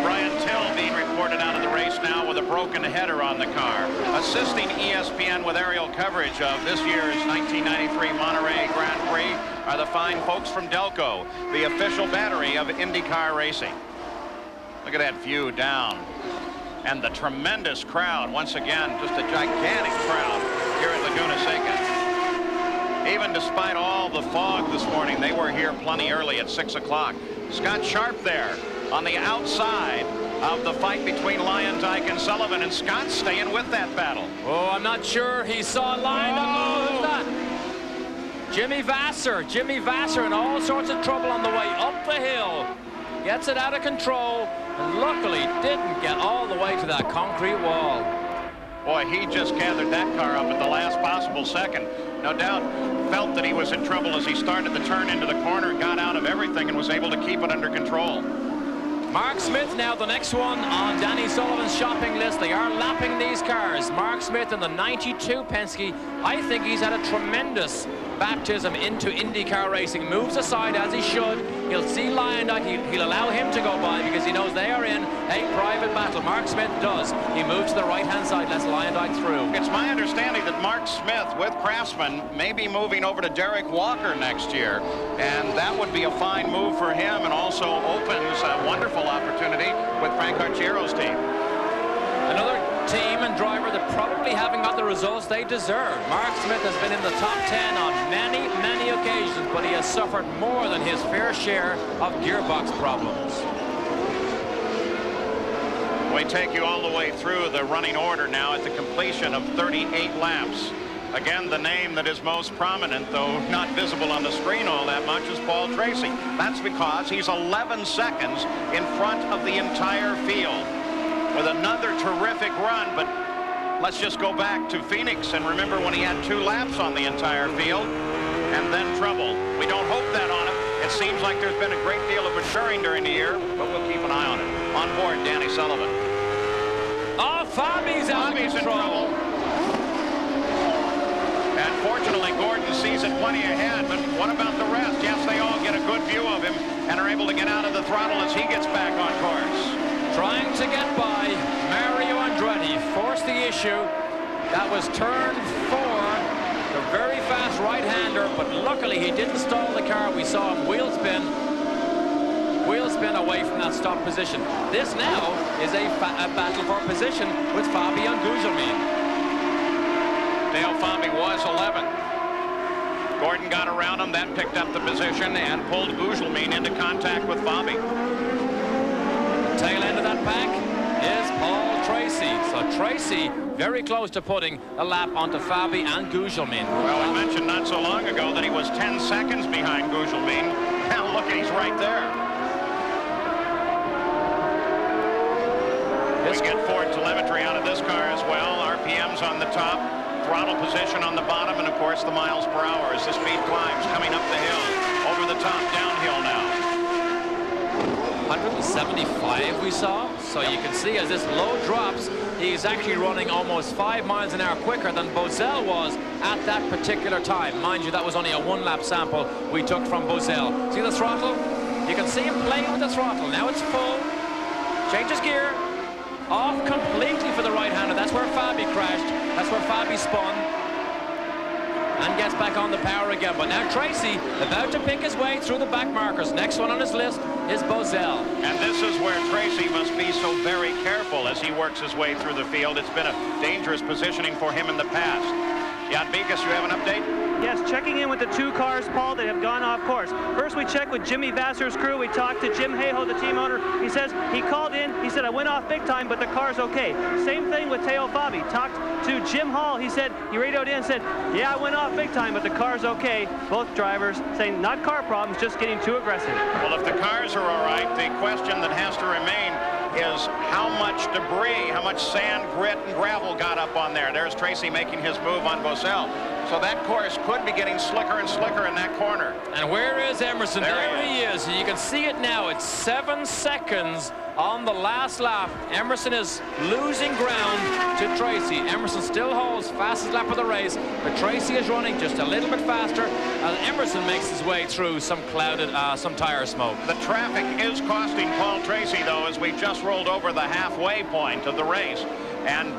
Brian Till being reported out of the race now with a broken header on the car. Assisting ESPN with aerial coverage of this year's 1993 Monterey Grand Prix are the fine folks from Delco, the official battery of IndyCar racing. Look at that view down. And the tremendous crowd, once again, just a gigantic crowd here at Laguna Seca. Even despite all the fog this morning, they were here plenty early at 6 o'clock. Scott Sharp there on the outside of the fight between Lyondike and Sullivan, and Scott's staying with that battle. Oh, I'm not sure he saw Lyondike. Oh, who's that? Jimmy Vasser in all sorts of trouble on the way up the hill. Gets it out of control, and luckily didn't get all the way to that concrete wall. Boy, he just gathered that car up at the last possible second. No doubt felt that he was in trouble as he started the turn into the corner, got out of everything, and was able to keep it under control. Mark Smith now the next one on Danny Sullivan's shopping list. They are lapping these cars. Mark Smith in the 92 Penske. I think he's had a tremendous baptism into IndyCar racing. Moves aside as he should. He'll see Lyondike. He'll allow him to go by because he knows they are in a private battle. Mark Smith does. He moves to the right-hand side, lets Lyondike through. It's my understanding that Mark Smith with Craftsman may be moving over to Derek Walker next year, and that would be a fine move for him, and also opens a wonderful opportunity with Frank Archiero's team. Another team and driver that probably haven't got the results they deserve. Mark Smith has been in the top 10 on many, many occasions, but he has suffered more than his fair share of gearbox problems. We take you all the way through the running order now at the completion of 38 laps. Again, the name that is most prominent, though not visible on the screen all that much, is Paul Tracy. That's because he's 11 seconds in front of the entire field with another terrific run. But let's just go back to Phoenix and remember when he had 2 laps on the entire field and then trouble. We don't hope that on him. It seems like there's been a great deal of maturing during the year, but we'll keep an eye on it. On board, Danny Sullivan. Oh, Fabi's out of control. And fortunately, Gordon sees it plenty ahead, but what about the rest? Yes, they all get a good view of him and are able to get out of the throttle as he gets back on course. Trying to get by Mario Andretti, forced the issue. That was turn 4, the very fast right-hander, but luckily he didn't stall the car. We saw him wheel spin away from that stop position. This now is a battle for position with Fabian Gugelmin. Dale Fabi was 11. Gordon got around him, then picked up the position and pulled Gugelmin into contact with Fabi. The tail end of that pack is Paul Tracy. So Tracy very close to putting a lap onto Fabi and Gugelmin. Well, we mentioned not so long ago that he was 10 seconds behind Gugelmin. Now look, he's right there. We get Ford telemetry out of this car as well. RPMs on the top, throttle position on the bottom, and of course the miles per hour as the speed climbs coming up the hill. Over the top, downhill now. 175 we saw. So you can see as this low drops, he's actually running almost 5 miles an hour quicker than Bozell was at that particular time. Mind you, that was only a 1-lap sample we took from Bozell. See the throttle? You can see him playing with the throttle. Now it's full. Changes gear. Off completely for the right-hander. That's where Fabi crashed. That's where Fabi spun. And gets back on the power again. But now Tracy about to pick his way through the back markers. Next one on his list is Bozell. And this is where Tracy must be so very careful as he works his way through the field. It's been a dangerous positioning for him in the past. Jan Beekes, you have an update? Yes, checking in with the 2 cars, Paul, that have gone off course. First, we checked with Jimmy Vassar's crew. We talked to Jim Hayhoe, the team owner. He says he called in. He said, I went off big time, but the car's okay. Same thing with Teo Fabi. Talked to Jim Hall. He said, he radioed in and said, yeah, I went off big time, but the car's okay. Both drivers saying not car problems, just getting too aggressive. Well, if the cars are all right, the question that has to remain is how much debris, how much sand, grit, and gravel got up on there. There's Tracy making his move on Bozell. So that course could be getting slicker and slicker in that corner. And where is Emerson? There he is. You can see it now. It's 7 seconds on the last lap. Emerson is losing ground to Tracy. Emerson still holds fastest lap of the race, but Tracy is running just a little bit faster as Emerson makes his way through some clouded, some tire smoke. The traffic is costing Paul Tracy, though, as we just rolled over the halfway point of the race. And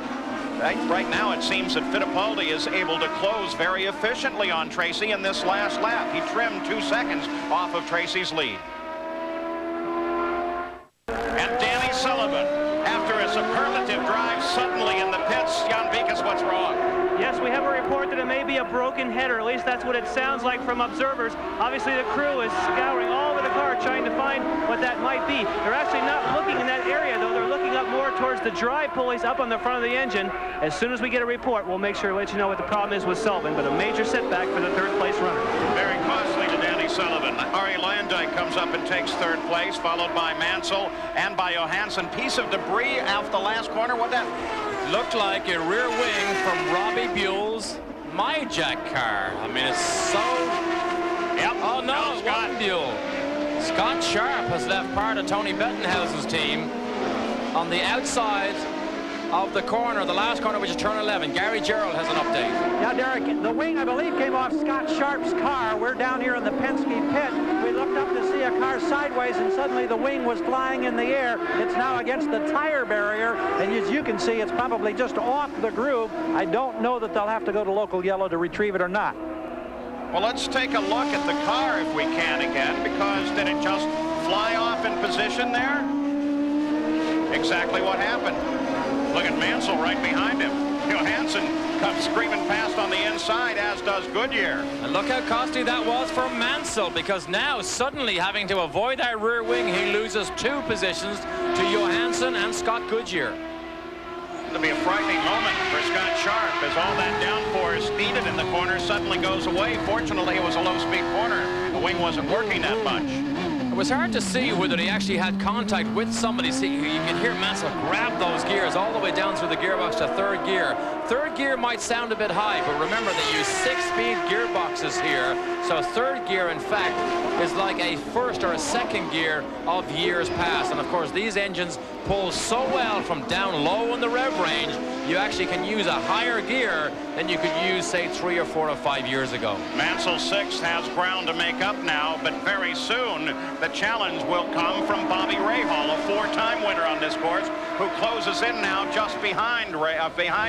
right now it seems that Fittipaldi is able to close very efficiently on Tracy in this last lap. He trimmed 2 seconds off of Tracy's lead. And Danny Sullivan, after a superlative drive suddenly in the pits. Jan Beekes, what's wrong? Yes, we have a report that it may be a broken head, or at least that's what it sounds like from observers. Obviously, the crew is scouring all over the car trying to find what that might be. They're actually not looking in that area, though. They're looking up more towards the drive pulleys up on the front of the engine. As soon as we get a report, we'll make sure to let you know what the problem is with Sullivan, but a major setback for the 3rd place runner. Very costly to Danny Sullivan. Ari Leyendijk comes up and takes 3rd place, followed by Mansell and by Johansson. Piece of debris off the last corner. What that? Looked like a rear wing from Robbie Buell's MyJack car. I mean, it's so... Yep. Oh, no, it wasn't Buell. Scott Sharp has left part of Tony Bettenhausen's team on the outside of the corner, the last corner, which is turn 11. Gary Gerald has an update. Now, Derek, the wing, I believe, came off Scott Sharp's car. We're down here in the Penske pit. We looked up to see a car sideways, and suddenly the wing was flying in the air. It's now against the tire barrier, and as you can see, it's probably just off the groove. I don't know that they'll have to go to local yellow to retrieve it or not. Well, let's take a look at the car if we can again, because did it just fly off in position there? Exactly what happened. Look at Mansell right behind him. Johansson comes screaming past on the inside, as does Goodyear. And look how costly that was for Mansell, because now suddenly having to avoid that rear wing, he loses 2 positions to Johansson. Robinson and Scott Goodyear. It'll be a frightening moment for Scott Sharp as all that downforce needed in the corner suddenly goes away. Fortunately, it was a low-speed corner. The wing wasn't working that much. It was hard to see whether he actually had contact with somebody. See, you can hear Mansell grab those gears all the way down through the gearbox to third gear. Third gear might sound a bit high, but remember they use 6-speed gearboxes here. So third gear, in fact, is like a first or a second gear of years past. And of course, these engines pull so well from down low in the rev range, you actually can use a higher gear than you could use, say, 3 or 4 or 5 years ago. Mansell 6 has ground to make up now, but very soon the challenge will come from Bobby Rahal, a 4-time winner on this course, who closes in now just behind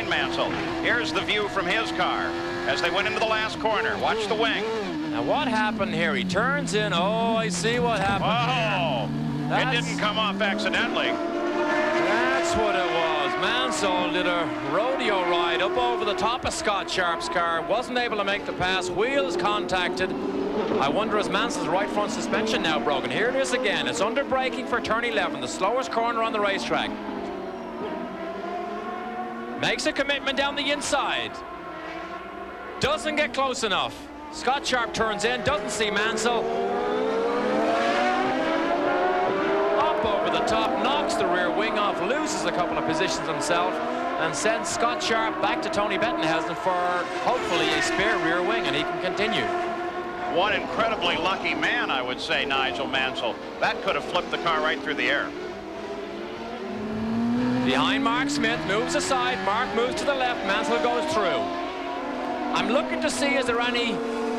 Mansell. Here's the view from his car as they went into the last corner. Watch the wing. Now what happened here? He turns in. Oh, I see what happened. Oh, it didn't come off accidentally. That's what it was. Mansell did a rodeo ride up over the top of Scott Sharp's car. Wasn't able to make the pass. Wheels contacted. I wonder, is Mansell's right front suspension now broken? Here it is again. It's under braking for turn 11, the slowest corner on the racetrack. Makes a commitment down the inside. Doesn't get close enough. Scott Sharp turns in, doesn't see Mansell. Up over the top, knocks the rear wing off, loses a couple of positions himself, and sends Scott Sharp back to Tony Bettenhausen for hopefully a spare rear wing, and he can continue. One incredibly lucky man, I would say, Nigel Mansell. That could have flipped the car right through the air. Behind Mark Smith, moves aside, Mark moves to the left, Mansell goes through. I'm looking to see, is there any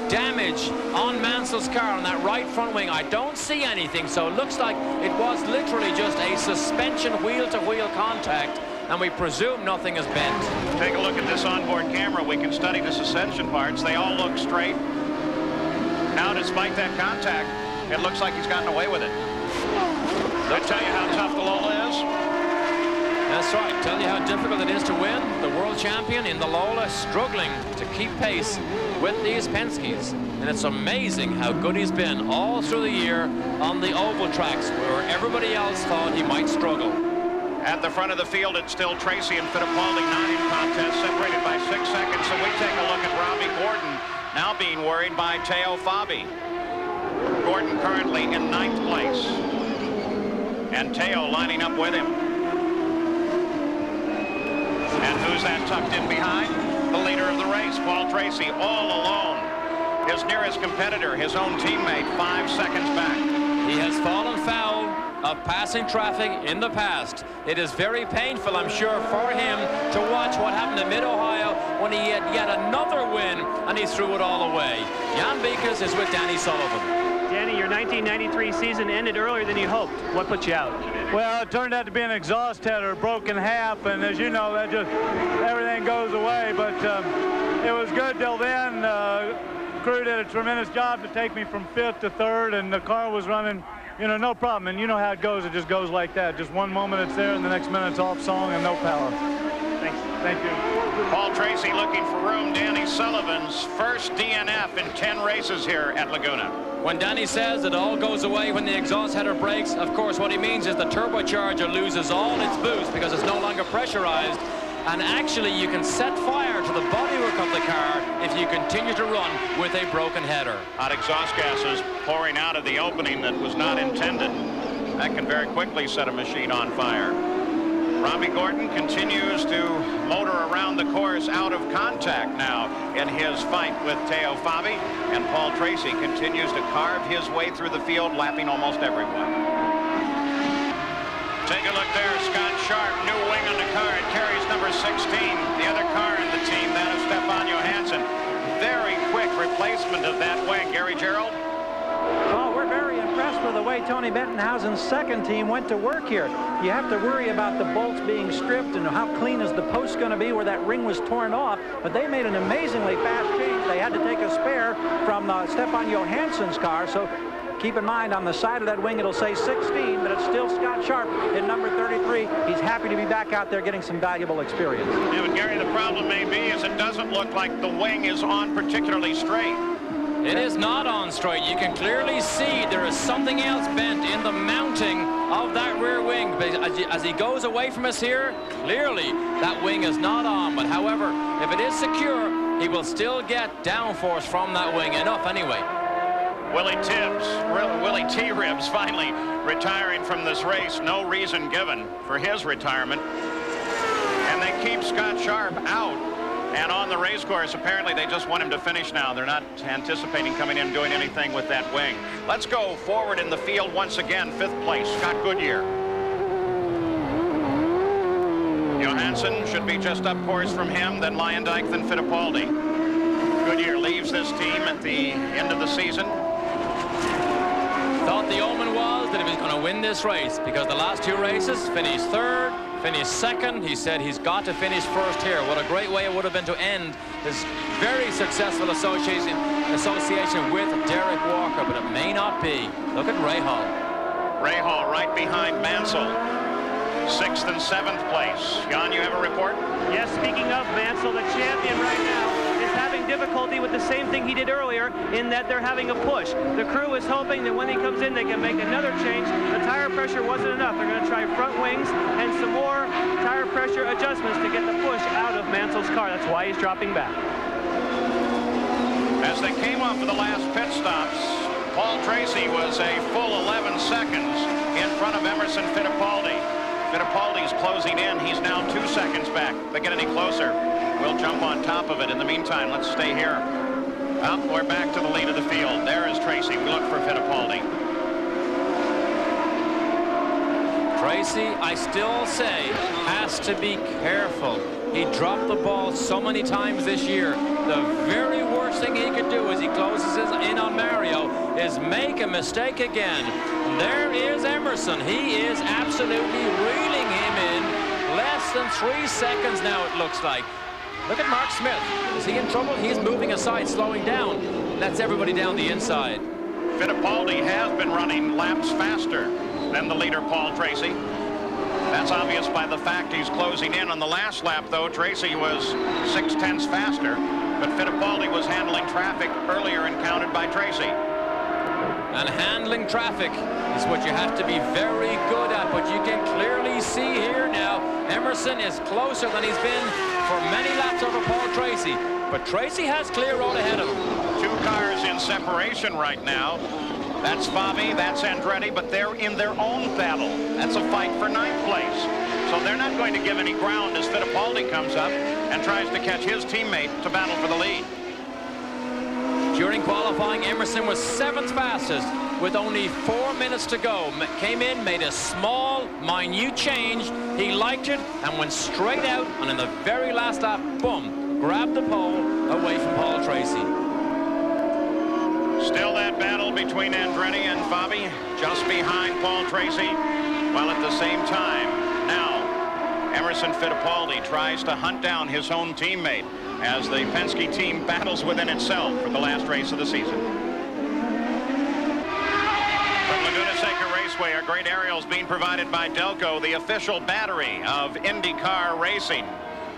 damage on Mansell's car on that right front wing? I don't see anything, so it looks like it was literally just a suspension wheel-to-wheel contact, and we presume nothing is bent. Take a look at this onboard camera. We can study the suspension parts. They all look straight. Now, despite that contact, it looks like he's gotten away with it. I'll tell you how tough the Lola is. That's right. Tell you how difficult it is to win. The world champion in the Lola struggling to keep pace with these Penske's. And it's amazing how good he's been all through the year on the oval tracks where everybody else thought he might struggle. At the front of the field, it's still Tracy and Fittipaldi, 9 in contest, separated by 6 seconds. So we take a look at Robbie Gordon, now being worried by Teo Fabi. Gordon currently in 9th place. And Teo lining up with him. And who's that tucked in behind? The leader of the race, Paul Tracy, all alone. His nearest competitor, his own teammate, 5 seconds back. He has fallen foul of passing traffic in the past. It is very painful, I'm sure, for him to watch what happened in Mid-Ohio when he had yet another win and he threw it all away. Jan Beekes is with Danny Sullivan. Danny, your 1993 season ended earlier than you hoped. What put you out? Well, it turned out to be an exhaust header, broke in half, and as you know, that just everything goes away. But it was good till then. Crew did a tremendous job to take me from 5th to 3rd, and the car was running, you know, no problem. And you know how it goes. It just goes like that. Just one moment it's there, and the next minute it's off song and no power. Thanks. Thank you. Paul Tracy looking for room. Danny Sullivan's first DNF in 10 races here at Laguna. When Danny says it all goes away when the exhaust header breaks, of course what he means is the turbocharger loses all its boost because it's no longer pressurized. And actually you can set fire to the bodywork of the car if you continue to run with a broken header. Hot exhaust gases pouring out of the opening that was not intended. That can very quickly set a machine on fire. Robbie Gordon continues to motor around the course out of contact now in his fight with Teo Fabi, and Paul Tracy continues to carve his way through the field, lapping almost everyone. Take a look there, Scott Sharp, new wing on the car. It carries number 16, the other car in the team, that of Stefan Johansson. Very quick replacement of that wing. Gary Gerald? Oh, we're very impressed with the way Tony Bettenhausen's second team went to work here. You have to worry about the bolts being stripped and how clean is the post going to be where that ring was torn off, but they made an amazingly fast change. They had to take a spare from Stefan Johansson's car, so keep in mind on the side of that wing it'll say 16, but it's still Scott Sharp in number 33. He's happy to be back out there getting some valuable experience. Yeah, but Gary, the problem may be is it doesn't look like the wing is on particularly straight. It is not on straight. You can clearly see there is something else bent in the mounting of that rear wing. But as he goes away from us here, clearly that wing is not on. But however, if it is secure, he will still get downforce from that wing. Enough anyway. Willie T-Ribs finally retiring from this race. No reason given for his retirement. And they keep Scott Sharp out. And on the race course, apparently they just want him to finish now. They're not anticipating coming in doing anything with that wing. Let's go forward in the field once again. 5th place, Scott Goodyear. Johansson should be just up course from him, then Lyondike, then Fittipaldi. Goodyear leaves this team at the end of the season. Thought the omen was that he was going to win this race because the last 2 races, finished 3rd, finished 2nd. He said he's got to finish 1st here. What a great way it would have been to end his very successful association with Derek Walker, but it may not be. Look at Rahal. Rahal right behind Mansell. 6th and 7th place. Jan, you have a report? Yes, speaking of Mansell, the champion right now is having difficulty with the same thing he did earlier in that they're having a push. The crew is hoping that when he comes in, they can make another change. The tire pressure wasn't enough. They're going to try front wings and some more tire pressure adjustments to get the push out of Mansell's car. That's why he's dropping back. As they came off of the last pit stops, Paul Tracy was a full 11 seconds in front of Emerson Fittipaldi. Fittipaldi's closing in. He's now 2 seconds back. If they get any closer, we'll jump on top of it. In the meantime, let's stay here. Well, we're back to the lead of the field. There is Tracy. We look for Fittipaldi. Tracy, I still say, has to be careful. He dropped the ball so many times this year. The very worst thing he could do as he closes in on Mario is make a mistake again. There is Emerson. He is absolutely reeling him in. Less than 3 seconds now, it looks like. Look at Mark Smith. Is he in trouble? He's moving aside, slowing down. That's everybody down the inside. Fittipaldi has been running laps faster than the leader, Paul Tracy. That's obvious by the fact he's closing in on the last lap, though. Tracy was 0.6 faster, but Fittipaldi was handling traffic earlier and counted by Tracy. And handling traffic is what you have to be very good at, but you can clearly see here now, Emerson is closer than he's been for many laps over Paul Tracy, but Tracy has clear road ahead of him. 2 cars in separation right now. That's Fabi, that's Andretti, but they're in their own battle. That's a fight for 9th place. So they're not going to give any ground as Fittipaldi comes up and tries to catch his teammate to battle for the lead. During qualifying, Emerson was 7th fastest with only 4 minutes to go. Came in, made a small, minute change. He liked it and went straight out, and in the very last lap, boom, grabbed the pole away from Paul Tracy. Still that battle between Andretti and Fabi, just behind Paul Tracy, while at the same time, now, Emerson Fittipaldi tries to hunt down his own teammate as the Penske team battles within itself for the last race of the season. From Laguna Seca Raceway, our great aerials being provided by Delco, the official battery of IndyCar racing.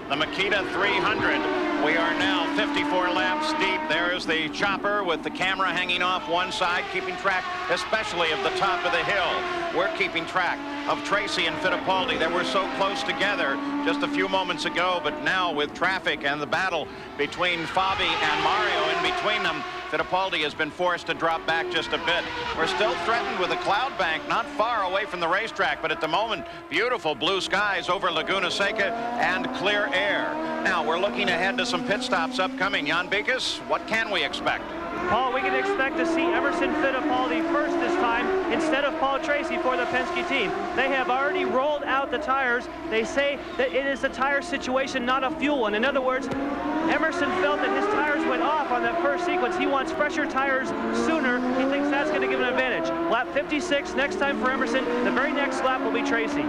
The Makita 300. We are now 54 laps deep. There's the chopper with the camera hanging off one side, keeping track especially of the top of the hill. We're keeping track of Tracy and Fittipaldi. They were so close together just a few moments ago, but now with traffic and the battle between Fabi and Mario in between them, Fittipaldi has been forced to drop back just a bit. We're still threatened with a cloud bank not far away from the racetrack, but at the moment, beautiful blue skies over Laguna Seca and clear air. Now, we're looking ahead to some pit stops upcoming. Jan Beekes, what can we expect? Paul, we can expect to see Emerson Fittipaldi first this time instead of Paul Tracy for the Penske team. They have already rolled out the tires. They say that it is a tire situation, not a fuel one. In other words, Emerson felt that his tires went off on that first sequence. He wants fresher tires sooner. He thinks that's going to give him an advantage. Lap 56 next time for Emerson. The very next lap will be Tracy.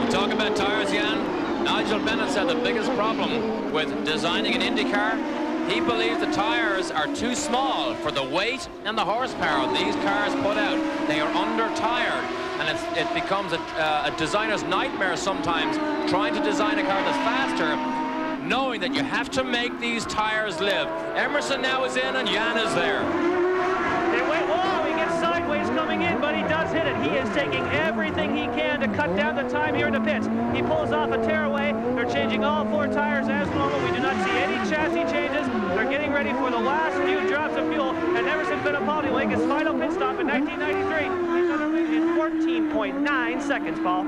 You talk about tires, Jan. Nigel Bennett said the biggest problem with designing an IndyCar, he believes the tires are too small for the weight and the horsepower these cars put out. They are under-tired, and it becomes a designer's nightmare sometimes trying to design a car that's faster. knowing that you have to make these tires live. Emerson now is in and Jan is there. They wait. Whoa, he gets sideways coming in, but he does hit it. He is taking everything he can to cut down the time here in the pits. He pulls off a tearaway. They're changing all 4 tires as normal. We do not see any chassis changes. They're getting ready for the last few drops of fuel, and Emerson Fittipaldi will make his final pit stop in 1993. He's going to make it 14.9 seconds, Paul.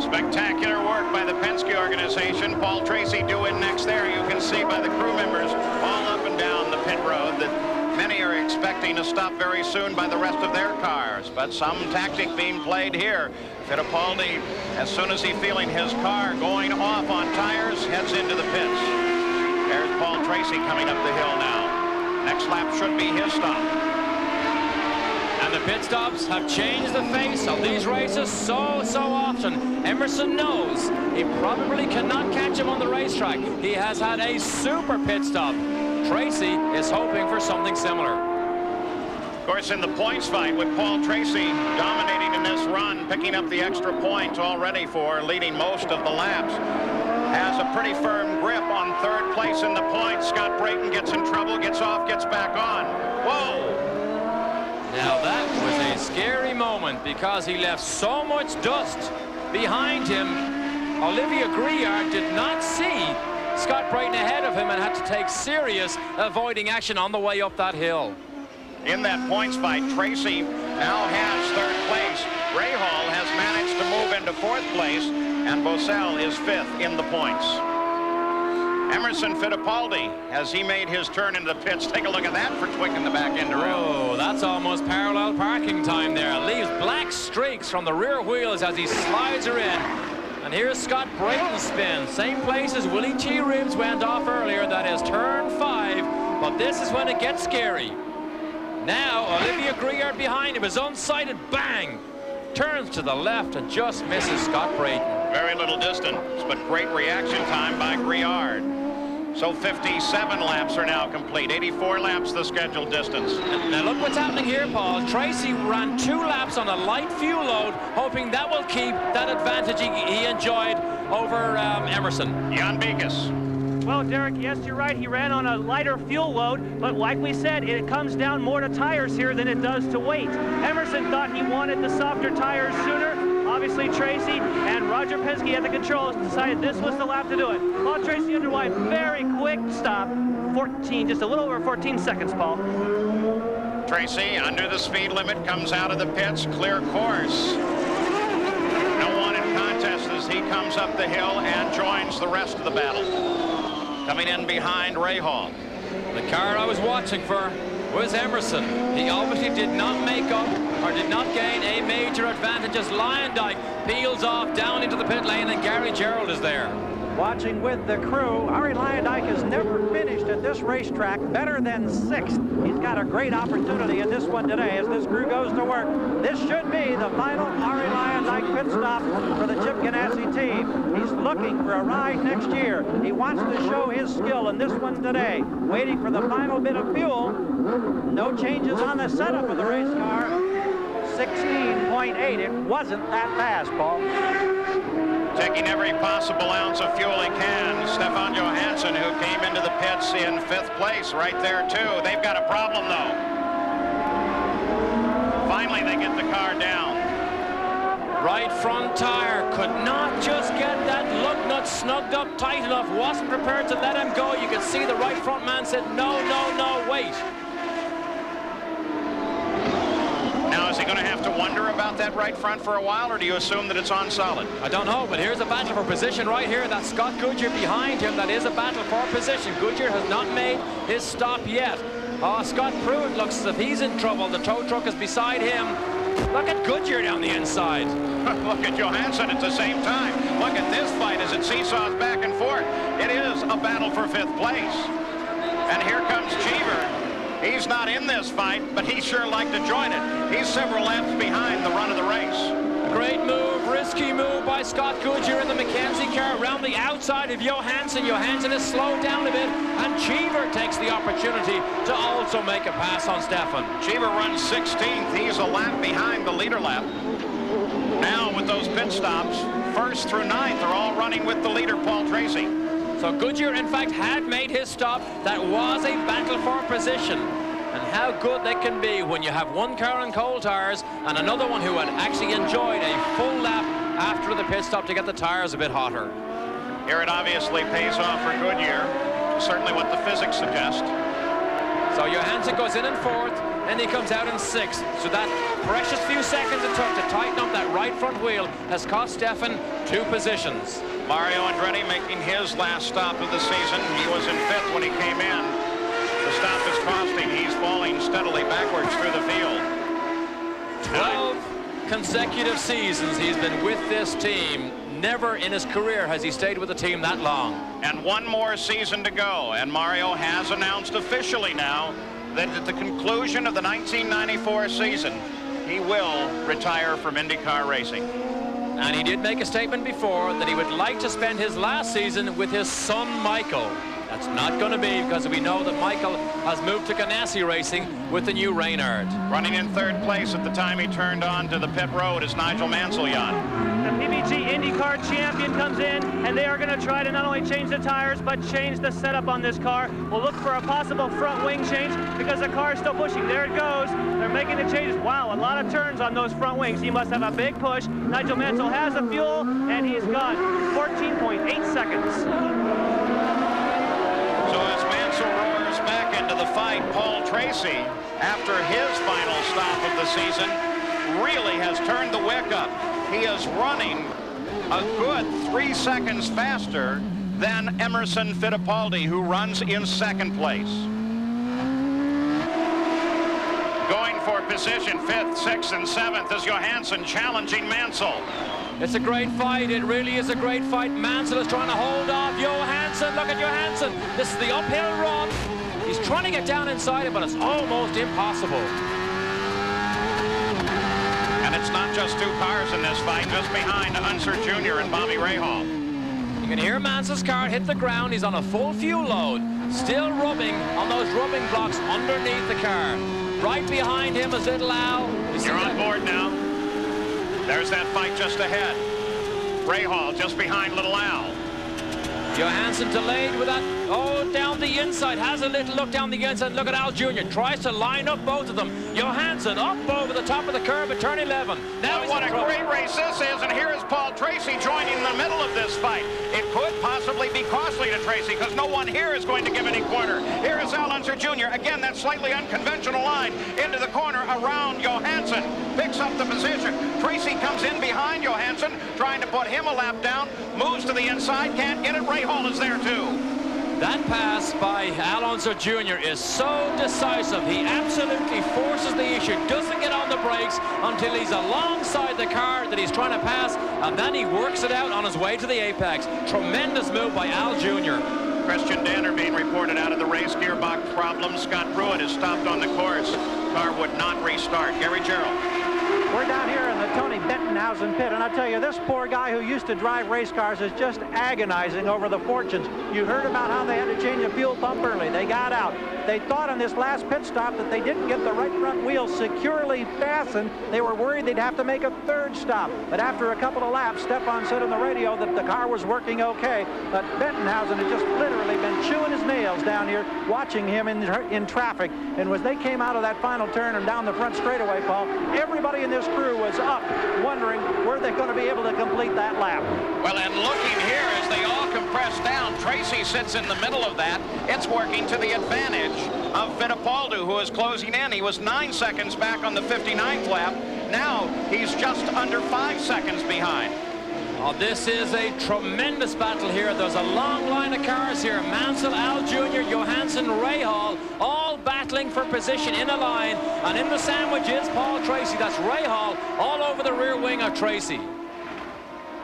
Spectacular work by the Penske organization. Paul Tracy due in next there. You can see by the crew members all up and down the pit road that many are expecting to stop very soon by the rest of their cars, but some tactic being played here. Fittipaldi, as soon as he's feeling his car going off on tires, heads into the pits. There's Paul Tracy coming up the hill now. Next lap should be his stop. And the pit stops have changed the face of these races so often. Emerson knows he probably cannot catch him on the racetrack. He has had a super pit stop. Tracy is hoping for something similar. Of course, in the points fight with Paul Tracy dominating in this run, picking up the extra points already for leading most of the laps, has a pretty firm grip on 3rd place in the points. Scott Brayton gets in trouble, gets off, gets back on. Whoa! Now that was a scary moment because he left so much dust behind him. Olivia Griard did not see Scott Brayton ahead of him and had to take serious avoiding action on the way up that hill. In that points fight, Tracy now has 3rd place. Rahal has managed to move into 4th place, and Bosell is 5th in the points. Emerson Fittipaldi, as he made his turn into the pits, take a look at that for twicking the back end around. Oh, that's almost parallel parking time there. Leaves black streaks from the rear wheels as he slides her in. And here's Scott Brayton's spin. Same place as Willie T. Ribs went off earlier. That is turn 5. But this is when it gets scary. Now, Olivia Griard behind him is unsighted. Bang! Turns to the left and just misses Scott Brayton. Very little distance, but great reaction time by Griard. So 57 laps are now complete. 84 laps the scheduled distance. Now look what's happening here, Paul. Tracy ran 2 laps on a light fuel load, hoping that will keep that advantage he enjoyed over Emerson. Jan Beekes. Well, Derek, yes, you're right. He ran on a lighter fuel load, but like we said, it comes down more to tires here than it does to weight. Emerson thought he wanted the softer tires sooner. Obviously, Tracy and Roger Penske at the controls decided this was the lap to do it. Paul Tracy underway, very quick stop, 14, just a little over 14 seconds, Paul. Tracy, under the speed limit, comes out of the pits, clear course. No one in contest as he comes up the hill and joins the rest of the battle. Coming in behind Rahal. The car I was watching for was Emerson. He obviously did not make up or did not gain a major advantage as Lyondike peels off down into the pit lane and Gary Gerald is there. Watching with the crew, Arie Luyendyk has never finished at this racetrack better than 6th. He's got a great opportunity in this one today as this crew goes to work. This should be the final Arie Luyendyk pit stop for the Chip Ganassi team. He's looking for a ride next year. He wants to show his skill in this one today. Waiting for the final bit of fuel. No changes on the setup of the race car. 16.8. It wasn't that fast, Paul. Taking every possible ounce of fuel he can. Stefan Johansson, who came into the pits in 5th place right there, too. They've got a problem, though. Finally, they get the car down. Right front tire could not just get that lug nut snugged up tight enough. Wasn't prepared to let him go. You could see the right front man said, no, no, no, wait. Now, is he going to have to wonder about that right front for a while, or do you assume that it's on solid? I don't know, but here's a battle for position right here. That's Scott Goodyear behind him. That is a battle for position. Goodyear has not made his stop yet. Oh, Scott Pruitt looks as if he's in trouble. The tow truck is beside him. Look at Goodyear down the inside. Look at Johansson at the same time. Look at this fight as it seesaws back and forth. It is a battle for 5th place. And here comes Cheever. He's not in this fight, but he'd sure like to join it. He's several laps behind the run of the race. A great move, risky move by Scott Goodyear in the McKenzie car around the outside of Johansson. Johansson is slowed down a bit, and Cheever takes the opportunity to also make a pass on Stefan. Cheever runs 16th. He's a lap behind the leader lap. Now with those pit stops, 1st through 9th, they're all running with the leader, Paul Tracy. So Goodyear, in fact, had made his stop. That was a battle for position. And how good they can be when you have one car on cold tires and another one who had actually enjoyed a full lap after the pit stop to get the tires a bit hotter. Here it obviously pays off for Goodyear. Certainly what the physics suggest. So Johansson goes in 4th, and he comes out in 6th. So that precious few seconds it took to tighten up that right front wheel has cost Stefan 2 positions. Mario Andretti making his last stop of the season. He was in 5th when he came in. The stop is costing. He's falling steadily backwards through the field. 12 consecutive seasons he's been with this team. Never in his career has he stayed with a team that long. And 1 more season to go. And Mario has announced officially now that at the conclusion of the 1994 season, he will retire from IndyCar racing. And he did make a statement before that he would like to spend his last season with his son, Michael. That's not going to be, because we know that Michael has moved to Ganassi Racing with the new Reynard. Running in 3rd place at the time he turned on to the pit road is Nigel Mansell. The PBG IndyCar champion comes in, and they are going to try to not only change the tires, but change the setup on this car. We'll look for a possible front wing change because the car is still pushing. There it goes. They're making the changes. Wow, a lot of turns on those front wings. He must have a big push. Nigel Mansell has the fuel, and he's got 14.8 seconds. So as Mansell roars back into the fight, Paul Tracy, after his final stop of the season, really has turned the wick up. He is running a good 3 seconds faster than Emerson Fittipaldi, who runs in 2nd place. Going for position 5th, 6th, and 7th is Johansson challenging Mansell. It's a great fight. It really is a great fight. Mansell is trying to hold off Johansson. Look at Johansson. This is the uphill run. He's trying to get down inside it, but it's almost impossible. And it's not just 2 cars in this fight, just behind Unser Jr. and Bobby Rahal. You can hear Mansell's car hit the ground. He's on a full fuel load, still rubbing on those rubbing blocks underneath the car. Right behind him is Little Al. You're on board now. There's that fight just ahead. Rahal just behind Little Al. Johansson delayed with that. Oh, down the inside. Has a little look down the inside. Look at Al Jr. Tries to line up both of them. Johansson up over the top of the curb at turn 11. Now what a great race this is, and here is Paul Tracy joining in the middle of this fight. It could possibly be costly to Tracy because no one here is going to give any quarter. Here is Al Unser Jr. Again, that slightly unconventional line into the corner around Johansson. Picks up the position. Tracy comes in behind Johansson, trying to put him a lap down. Moves to the inside, can't get it. Rahal is there too. That pass by Al Unser Jr. is so decisive. He absolutely forces the issue, doesn't get on the brakes until he's alongside the car that he's trying to pass, and then he works it out on his way to the apex. Tremendous move by Al Jr. Christian Danner being reported out of the race. Gearbox problems. Scott Pruitt is stopped on the course. Car would not restart. Gary Gerald. We're down here in the Tony Bettenhausen pit, and I tell you, this poor guy who used to drive race cars is just agonizing over the fortunes. You heard about how they had to change the fuel pump early. They got out. They thought on this last pit stop that they didn't get the right front wheel securely fastened. They were worried they'd have to make a 3rd stop. But after a couple of laps, Stefan said on the radio that the car was working okay. But Bettenhausen had just literally been chewing his nails down here, watching him in traffic. And as they came out of that final turn and down the front straightaway, Paul, everybody in this crew was up, wondering were they going to be able to complete that lap. Well, and looking here as they all compress down, Tracy sits in the middle of that. It's working to the advantage of Fittipaldi, who is closing in. He was 9 seconds back on the 59th lap. Now he's just under 5 seconds behind. Oh, this is a tremendous battle here. There's a long line of cars here. Mansell, Al Jr., Johansson, Rahal, all battling for position in a line. And in the sandwich is Paul Tracy. That's Rahal all over the rear wing of Tracy.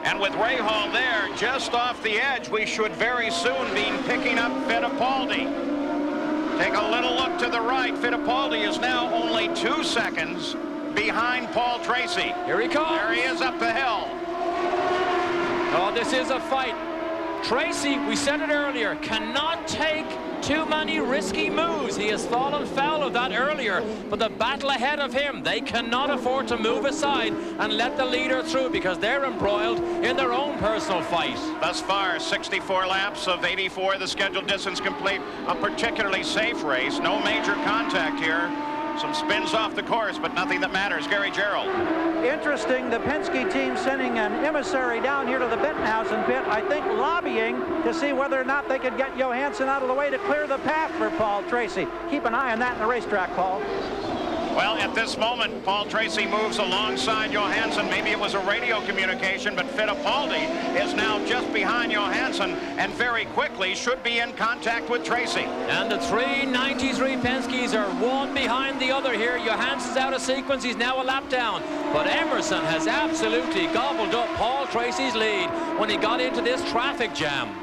And with Rahal there, just off the edge, we should very soon be picking up Fittipaldi. Take a little look to the right. Fittipaldi is now only 2 seconds behind Paul Tracy. Here he comes. There he is up the hill. Oh, this is a fight. Tracy, we said it earlier, cannot take too many risky moves. He has fallen foul of that earlier, but the battle ahead of him, they cannot afford to move aside and let the leader through because they're embroiled in their own personal fight. Thus far, 64 laps of 84, the scheduled distance complete. A particularly safe race, no major contact here. Some spins off the course, but nothing that matters. Gary Gerald. Interesting, the Penske team sending an emissary down here to the Bettenhausen pit, I think lobbying to see whether or not they could get Johansson out of the way to clear the path for Paul Tracy. Keep an eye on that in the racetrack, Paul. Well, at this moment, Paul Tracy moves alongside Johansson. Maybe it was a radio communication, but Fittipaldi is now just behind Johansson and very quickly should be in contact with Tracy. And the 393 Penskes are one behind the other here. Johansson's out of sequence. He's now a lap down. But Emerson has absolutely gobbled up Paul Tracy's lead when he got into this traffic jam.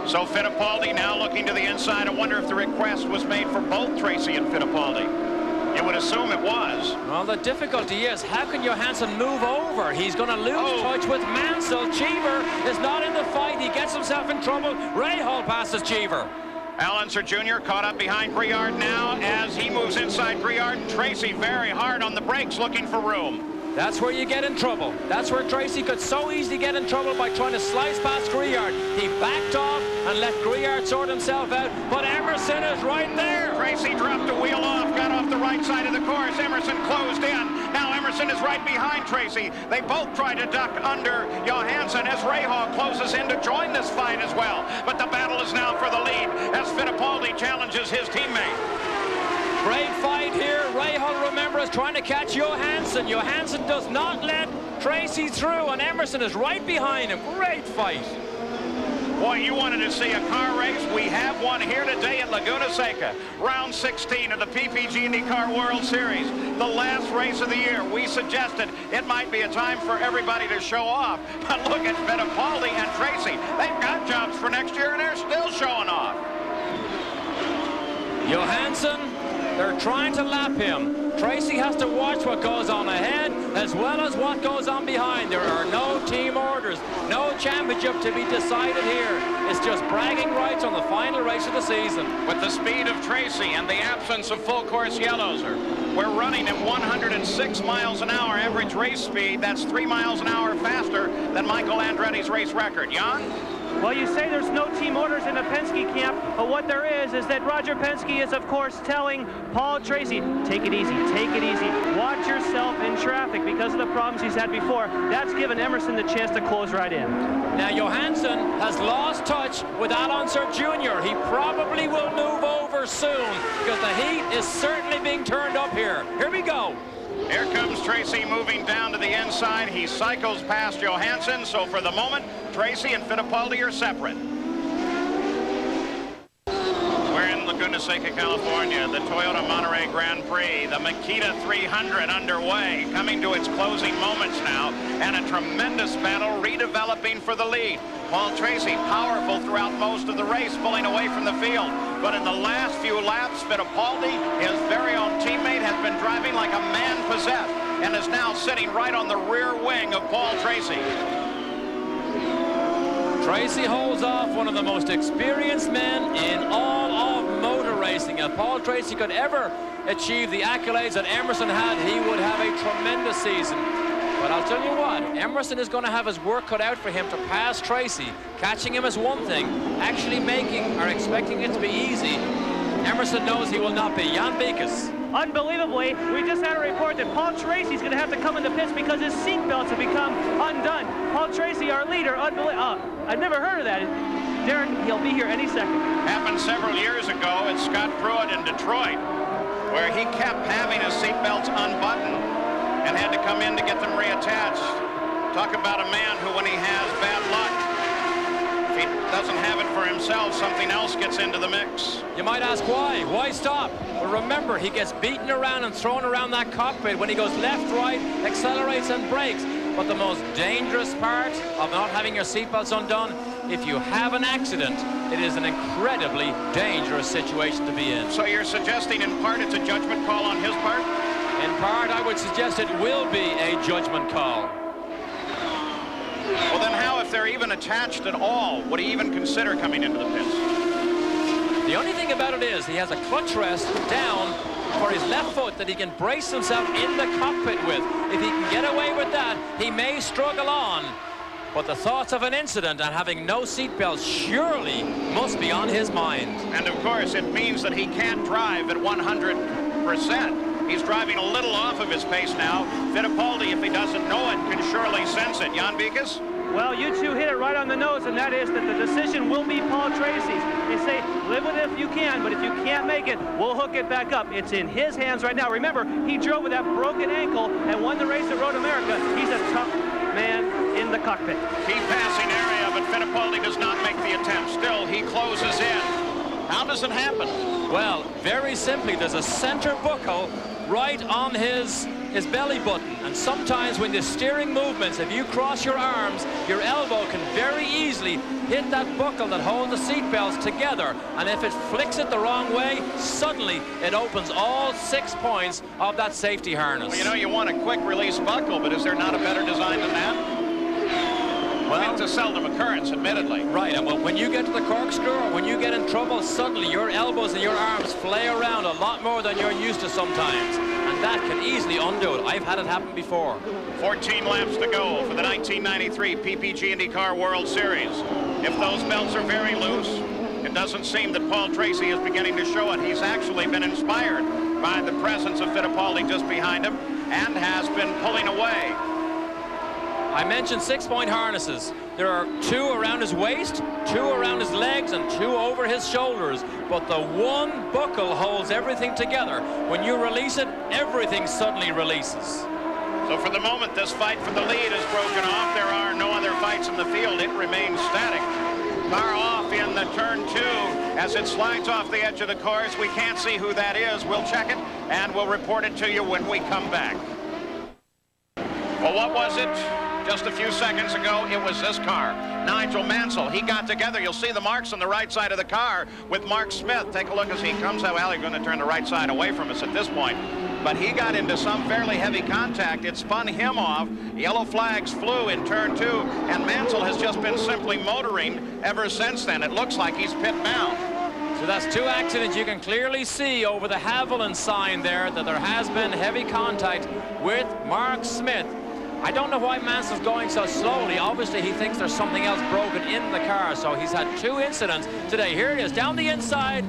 So Fittipaldi now looking to the inside. I wonder if the request was made for both Tracy and Fittipaldi. You would assume it was. Well, the difficulty is, how can Johansson move over? He's going to lose touch with Mansell. Cheever is not in the fight. He gets himself in trouble. Rahal passes Cheever. Unser Jr. caught up behind Briard now as he moves inside Briard. Tracy very hard on the brakes looking for room. That's where you get in trouble. That's where Tracy could so easily get in trouble by trying to slice past Briard. He backed off and let Briard sort himself out, but Emerson is right there. Tracy dropped a wheel off, got off the right side of the course. Emerson closed in. Now Emerson is right behind Tracy. They both try to duck under Johansson as Rahal closes in to join this fight as well. But the battle is now for the lead as Fittipaldi challenges his teammate. Great fight here. Rahal, remember, is trying to catch Johansson. Johansson does not let Tracy through, and Emerson is right behind him. Great fight. Boy, you wanted to see a car race. We have one here today at Laguna Seca. Round 16 of the PPG IndyCar World Series. The last race of the year. We suggested it might be a time for everybody to show off. But look at Fittipaldi and Tracy. They've got jobs for next year, and they're still showing off. Johansson, they're trying to lap him. Tracy has to watch what goes on ahead as well as what goes on behind. There are no team orders, no championship to be decided here. It's just bragging rights on the final race of the season. With the speed of Tracy and the absence of full course yellows, we're running at 106 miles an hour average race speed. That's 3 miles an hour faster than Michael Andretti's race record. Jan? Well, you say there's no team orders in the Penske camp, but what there is that Roger Penske is, of course, telling Paul Tracy, take it easy, watch yourself in traffic because of the problems he's had before. That's given Emerson the chance to close right in. Now, Johansson has lost touch with Unser Jr. He probably will move over soon because the heat is certainly being turned up here. Here we go. Here comes Tracy moving down to the inside. He cycles past Johansson, so for the moment, Tracy and Fittipaldi are separate. We're in Laguna Seca, California, the Toyota Monterey Grand Prix, the Makita 300 underway, coming to its closing moments now, and a tremendous battle redeveloping for the lead. Paul Tracy powerful throughout most of the race, pulling away from the field. But in the last few laps, Fittipaldi, his very own teammate, has been driving like a man possessed and is now sitting right on the rear wing of Paul Tracy. Tracy holds off one of the most experienced men in all of motor racing. If Paul Tracy could ever achieve the accolades that Emerson had, he would have a tremendous season. But I'll tell you what, Emerson is going to have his work cut out for him to pass Tracy. Catching him is one thing. Actually making or expecting it to be easy, Emerson knows he will not be. Jan Beekes. Unbelievably, we just had a report that Paul Tracy's going to have to come in the pits because his seat belts have become undone. Paul Tracy, our leader, I've never heard of that. Derek, he'll be here any second. Happened several years ago at Scott Pruitt in Detroit, where he kept having his seat belts unbuttoned and had to come in to get them reattached. Talk about a man who, when he has bad luck, if he doesn't have it for himself, something else gets into the mix. You might ask why? Why stop? Well, remember, he gets beaten around and thrown around that cockpit when he goes left, right, accelerates and brakes. But the most dangerous part of not having your seatbelts undone, if you have an accident, it is an incredibly dangerous situation to be in. So you're suggesting in part it's a judgment call on his part? In part, I would suggest it will be a judgment call. Well, then how, if they're even attached at all, would he even consider coming into the pits? The only thing about it is he has a clutch rest down for his left foot that he can brace himself in the cockpit with. If he can get away with that, he may struggle on. But the thoughts of an incident and having no seatbelts surely must be on his mind. And of course, it means that he can't drive at 100%. He's driving a little off of his pace now. Fittipaldi, if he doesn't know it, can surely sense it. Jan Beekes? Well, you two hit it right on the nose, and that is that the decision will be Paul Tracy's. They say, live with it if you can, but if you can't make it, we'll hook it back up. It's in his hands right now. Remember, he drove with that broken ankle and won the race at Road America. He's a tough man in the cockpit. Key passing area, but Fittipaldi does not make the attempt. Still, he closes in. How does it happen? Well, very simply, there's a center buckle right on his belly button, and sometimes when the steering movements, if you cross your arms, your elbow can very easily hit that buckle that holds the seat belts together, and if it flicks it the wrong way, suddenly it opens all 6 points of that safety harness. Well, you know, you want a quick release buckle, but is there not a better design than that? Well, it's a seldom occurrence, admittedly. Right, and when you get to the corkscrew, or when you get in trouble, suddenly your elbows and your arms flay around a lot more than you're used to sometimes. And that can easily undo it. I've had it happen before. 14 laps to go for the 1993 PPG IndyCar World Series. If those belts are very loose, it doesn't seem that Paul Tracy is beginning to show it. He's actually been inspired by the presence of Fittipaldi just behind him and has been pulling away. I mentioned 6-point harnesses. There are 2 around his waist, 2 around his legs, and 2 over his shoulders. But the one buckle holds everything together. When you release it, everything suddenly releases. So for the moment, this fight for the lead is broken off. There are no other fights in the field. It remains static. Car off in the turn 2 as it slides off the edge of the course. We can't see who that is. We'll check it, and we'll report it to you when we come back. Well, what was it? Just a few seconds ago, it was this car. Nigel Mansell, he got together. You'll see the marks on the right side of the car with Mark Smith. Take a look as he comes out. Well, he's going to turn the right side away from us at this point. But he got into some fairly heavy contact. It spun him off. Yellow flags flew in turn 2, and Mansell has just been simply motoring ever since then. It looks like he's pit bound. So that's 2 accidents. You can clearly see over the Haviland sign there that there has been heavy contact with Mark Smith. I don't know why Mansell's going so slowly. Obviously, he thinks there's something else broken in the car, so he's had 2 incidents today. Here it is, down the inside.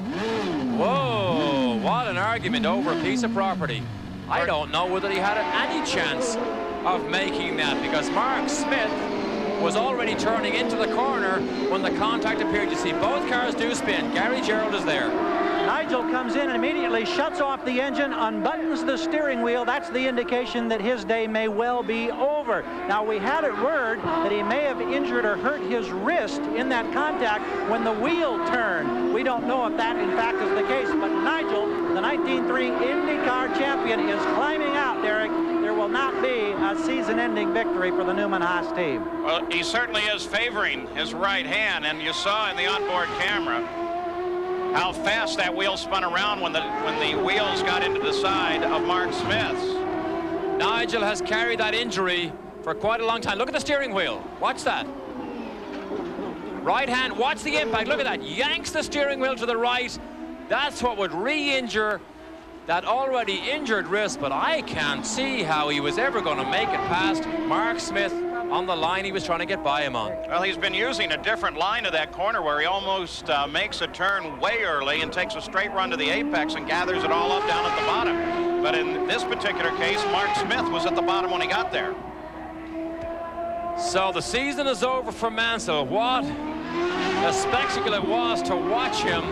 Whoa, what an argument over a piece of property. I don't know whether he had any chance of making that, because Mark Smith was already turning into the corner when the contact appeared. You see both cars do spin. Gary Gerald is there. Nigel comes in and immediately shuts off the engine, unbuttons the steering wheel. That's the indication that his day may well be over. Now, we had it word that he may have injured or hurt his wrist in that contact when the wheel turned. We don't know if that, in fact, is the case, but Nigel, the 1903 IndyCar champion, is climbing out, Derek. There will not be a season-ending victory for the Newman Haas team. Well, he certainly is favoring his right hand, and you saw in the onboard camera how fast that wheel spun around when the wheels got into the side of Mark Smith's. Nigel has carried that injury for quite a long time. Look at the steering wheel. Watch that. Right hand, watch the impact. Look at that. Yanks the steering wheel to the right. That's what would re-injure that already injured wrist, but I can't see how he was ever going to make it past Mark Smith on the line he was trying to get by him on. Well, he's been using a different line of that corner where he almost makes a turn way early and takes a straight run to the apex and gathers it all up down at the bottom. But in this particular case, Mark Smith was at the bottom when he got there. So the season is over for Mansell. What a spectacle it was to watch him,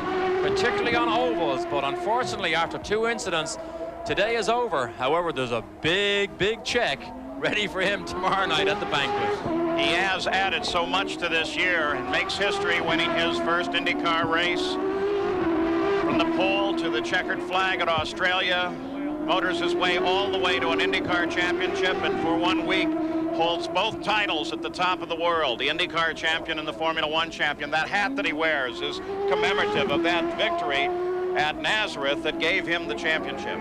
particularly on ovals. But unfortunately, after 2 incidents, today is over. However, there's a big, big check ready for him tomorrow night at the banquet. He has added so much to this year and makes history, winning his first IndyCar race. From the pole to the checkered flag at Australia, motors his way all the way to an IndyCar championship, and for 1 week holds both titles at the top of the world, the IndyCar champion and the Formula One champion. That hat that he wears is commemorative of that victory at Nazareth that gave him the championship.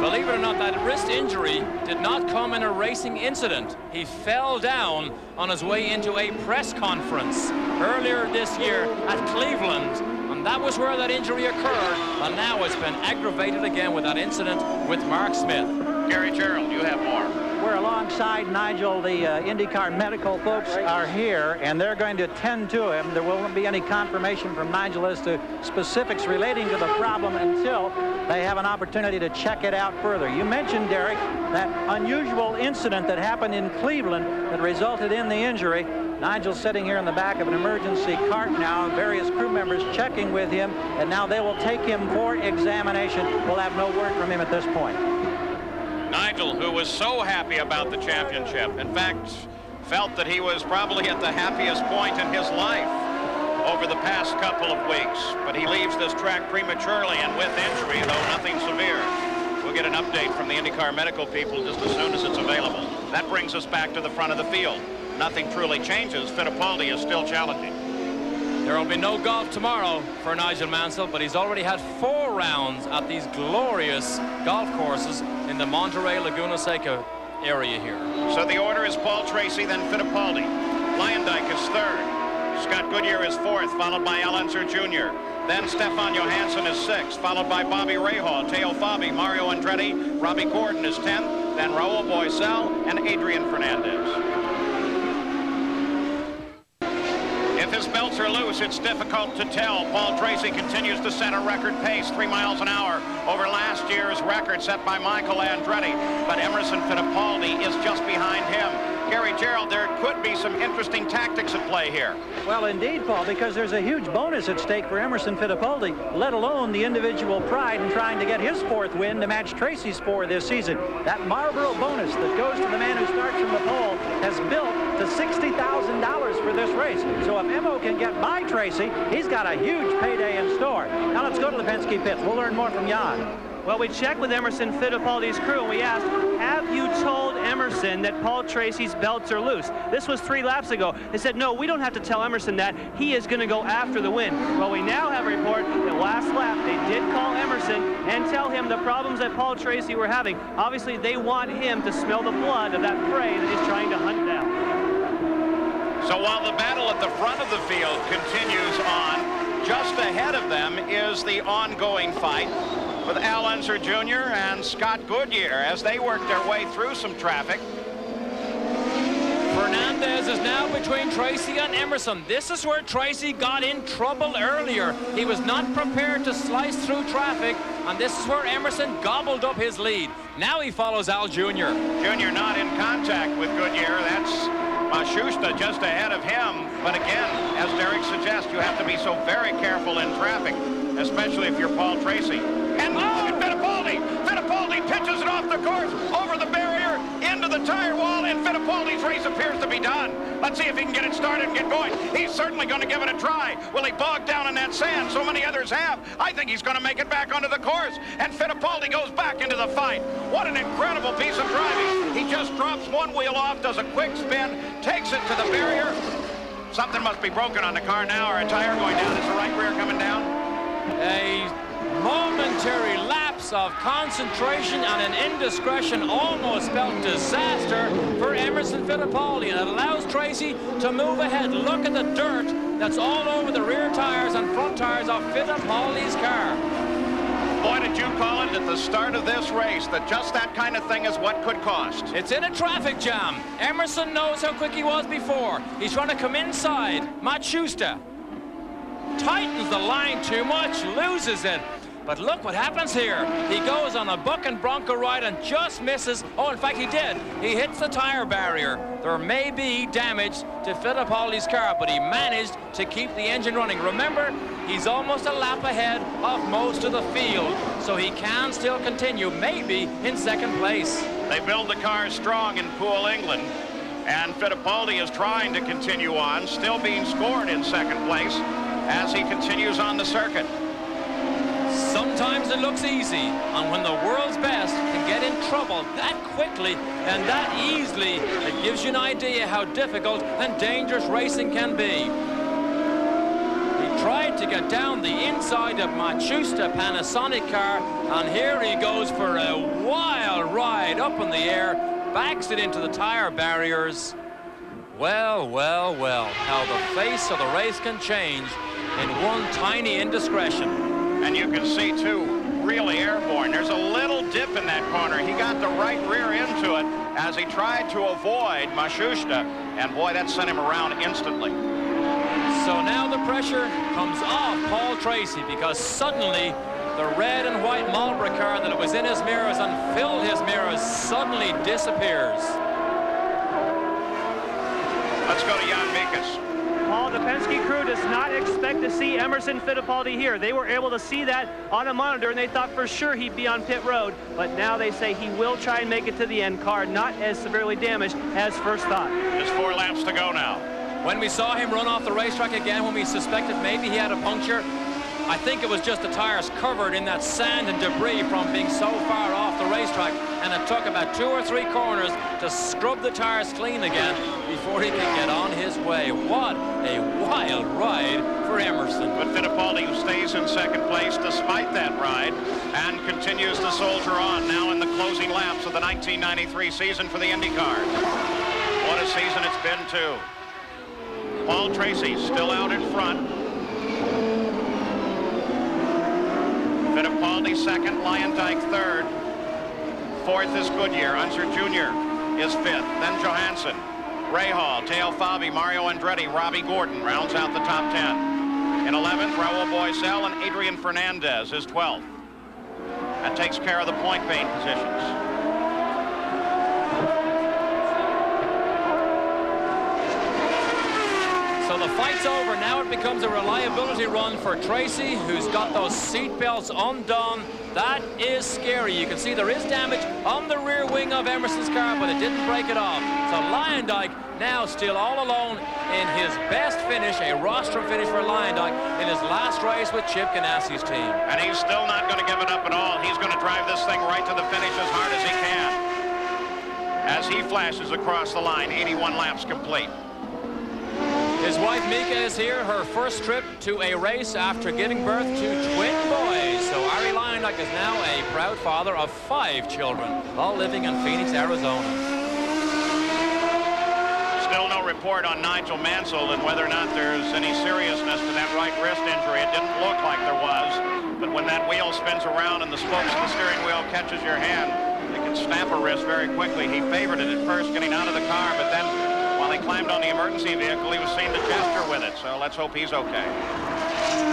Believe it or not, that wrist injury did not come in a racing incident. He fell down on his way into a press conference earlier this year at Cleveland, and that was where that injury occurred, and now it's been aggravated again with that incident with Mark Smith. Gary Gerald, you have more. We're alongside Nigel. The IndyCar medical folks are here, and they're going to tend to him. There won't be any confirmation from Nigel as to specifics relating to the problem until they have an opportunity to check it out further. You mentioned, Derek, that unusual incident that happened in Cleveland that resulted in the injury. Nigel's sitting here in the back of an emergency cart now, various crew members checking with him, and now they will take him for examination. We'll have no word from him at this point. Nigel, who was so happy about the championship, in fact, felt that he was probably at the happiest point in his life over the past couple of weeks. But he leaves this track prematurely and with injury, though nothing severe. We'll get an update from the IndyCar medical people just as soon as it's available. That brings us back to the front of the field. Nothing truly changes. Fittipaldi is still challenging. There will be no golf tomorrow for Nigel Mansell, but he's already had 4 rounds at these glorious golf courses in the Monterey, Laguna Seca area here. So the order is Paul Tracy, then Fittipaldi. Lyondike is 3rd. Scott Goodyear is 4th, followed by Unser Jr. Then Stefan Johansson is 6th, followed by Bobby Rahal, Teo Fabi, Mario Andretti, Robbie Gordon is 10th, then Raul Boesel and Adrian Fernandez. If his belts are loose, it's difficult to tell. Paul Tracy continues to set a record pace, 3 miles an hour, over last year's record set by Michael Andretti. But Emerson Fittipaldi is just behind him. Gary Gerald, there could be some interesting tactics at play here. Well, indeed, Paul, because there's a huge bonus at stake for Emerson Fittipaldi, let alone the individual pride in trying to get his 4th win to match Tracy's 4 this season. That Marlboro bonus that goes to the man who starts from the pole has built to $60,000 for this race. So if Emo can get by Tracy, he's got a huge payday in store. Now let's go to the Penske pits. We'll learn more from Jan. Well, we checked with Emerson Fittipaldi's crew, and we asked, have you told Emerson that Paul Tracy's belts are loose? This was 3 laps ago. They said, no, we don't have to tell Emerson that. He is going to go after the win. Well, we now have a report that last lap they did call Emerson and tell him the problems that Paul Tracy were having. Obviously, they want him to smell the blood of that prey that he's trying to hunt down. So while the battle at the front of the field continues on, just ahead of them is the ongoing fight with Al Unser Jr. and Scott Goodyear as they work their way through some traffic. Fernandez is now between Tracy and Emerson. This is where Tracy got in trouble earlier. He was not prepared to slice through traffic, and this is where Emerson gobbled up his lead. Now he follows Al Jr. Jr. not in contact with Goodyear. That's Mashusta just ahead of him. But again, as Derek suggests, you have to be so very careful in traffic, especially if you're Paul Tracy. And look at Fittipaldi. Fittipaldi pitches it off the course, over the barrier, into the tire wall, and Fittipaldi's race appears to be done. Let's see if he can get it started and get going. He's certainly going to give it a try. Will he bog down in that sand? So many others have. I think he's going to make it back onto the course. And Fittipaldi goes back into the fight. What an incredible piece of driving. He just drops one wheel off, does a quick spin, takes it to the barrier. Something must be broken on the car now, or a tire going down. Is the right rear coming down? A momentary lapse of concentration and an indiscretion almost spelled disaster for Emerson Fittipaldi, and it allows Tracy to move ahead. Look at the dirt that's all over the rear tires and front tires of Fittipaldi's car. Boy, did you call it at the start of this race that just that kind of thing is what could cost. It's in a traffic jam. Emerson knows how quick he was before. He's trying to come inside. Mashusta tightens the line too much, loses it. But look what happens here. He goes on a buck and bronco ride and just misses. Oh, in fact, he did. He hits the tire barrier. There may be damage to Fittipaldi's car, but he managed to keep the engine running. Remember, he's almost a lap ahead of most of the field, so he can still continue, maybe in 2nd place. They build the car strong in Poole, England, and Fittipaldi is trying to continue on, still being scored in 2nd place as he continues on the circuit. Sometimes it looks easy, and when the world's best can get in trouble that quickly and that easily, it gives you an idea how difficult and dangerous racing can be. He tried to get down the inside of Matsushita Panasonic car, and here he goes for a wild ride up in the air, backs it into the tire barriers. Well, well, well, how the face of the race can change in one tiny indiscretion. And you can see, too, really airborne. There's a little dip in that corner. He got the right rear into it as he tried to avoid Matsushita, and boy, that sent him around instantly. So now the pressure comes off Paul Tracy, because suddenly the red and white Marlboro car that was in his mirrors and filled his mirrors suddenly disappears. Let's go to Jan Mikas. Paul, the Penske crew does not expect to see Emerson Fittipaldi here. They were able to see that on a monitor, and they thought for sure he'd be on pit road. But now they say he will try and make it to the end. Car not as severely damaged as first thought. Just 4 laps to go now. When we saw him run off the racetrack again, when we suspected maybe he had a puncture, I think it was just the tires covered in that sand and debris from being so far off the racetrack, and it took about 2 or 3 corners to scrub the tires clean again before he could get on his way. What a wild ride for Emerson. But Fittipaldi, who stays in second place despite that ride and continues to soldier on now in the closing laps of the 1993 season for the IndyCar. What a season it's been, too. Paul Tracy still out in front. Fittipaldi second, Lyondike third. Fourth is Goodyear. Unser Jr. is fifth. Then Johansson, Rahal, Teo Fabi, Mario Andretti, Robbie Gordon rounds out the top 10. In 11th, Raul Boisel and Adrian Fernandez is 12th. That takes care of the point paint positions. So the fight's over. Now it becomes a reliability run for Tracy, who's got those seat belts undone. That is scary. You can see there is damage on the rear wing of Emerson's car, but it didn't break it off. So Lyondike now still all alone in his best finish, a rostrum finish for Lyondike in his last race with Chip Ganassi's team. And he's still not going to give it up at all. He's going to drive this thing right to the finish as hard as he can. As he flashes across the line, 81 laps complete. His wife Mika is here, her first trip to a race after giving birth to twin boys. So Ari Lyondike is now a proud father of 5 children, all living in Phoenix, Arizona. Still no report on Nigel Mansell and whether or not there's any seriousness to that right wrist injury. It didn't look like there was, but when that wheel spins around and the spokes of the steering wheel catches your hand, it can snap a wrist very quickly. He favored it at first getting out of the car, but then while he climbed on the emergency vehicle, he was seen to gesture with it, so let's hope he's okay.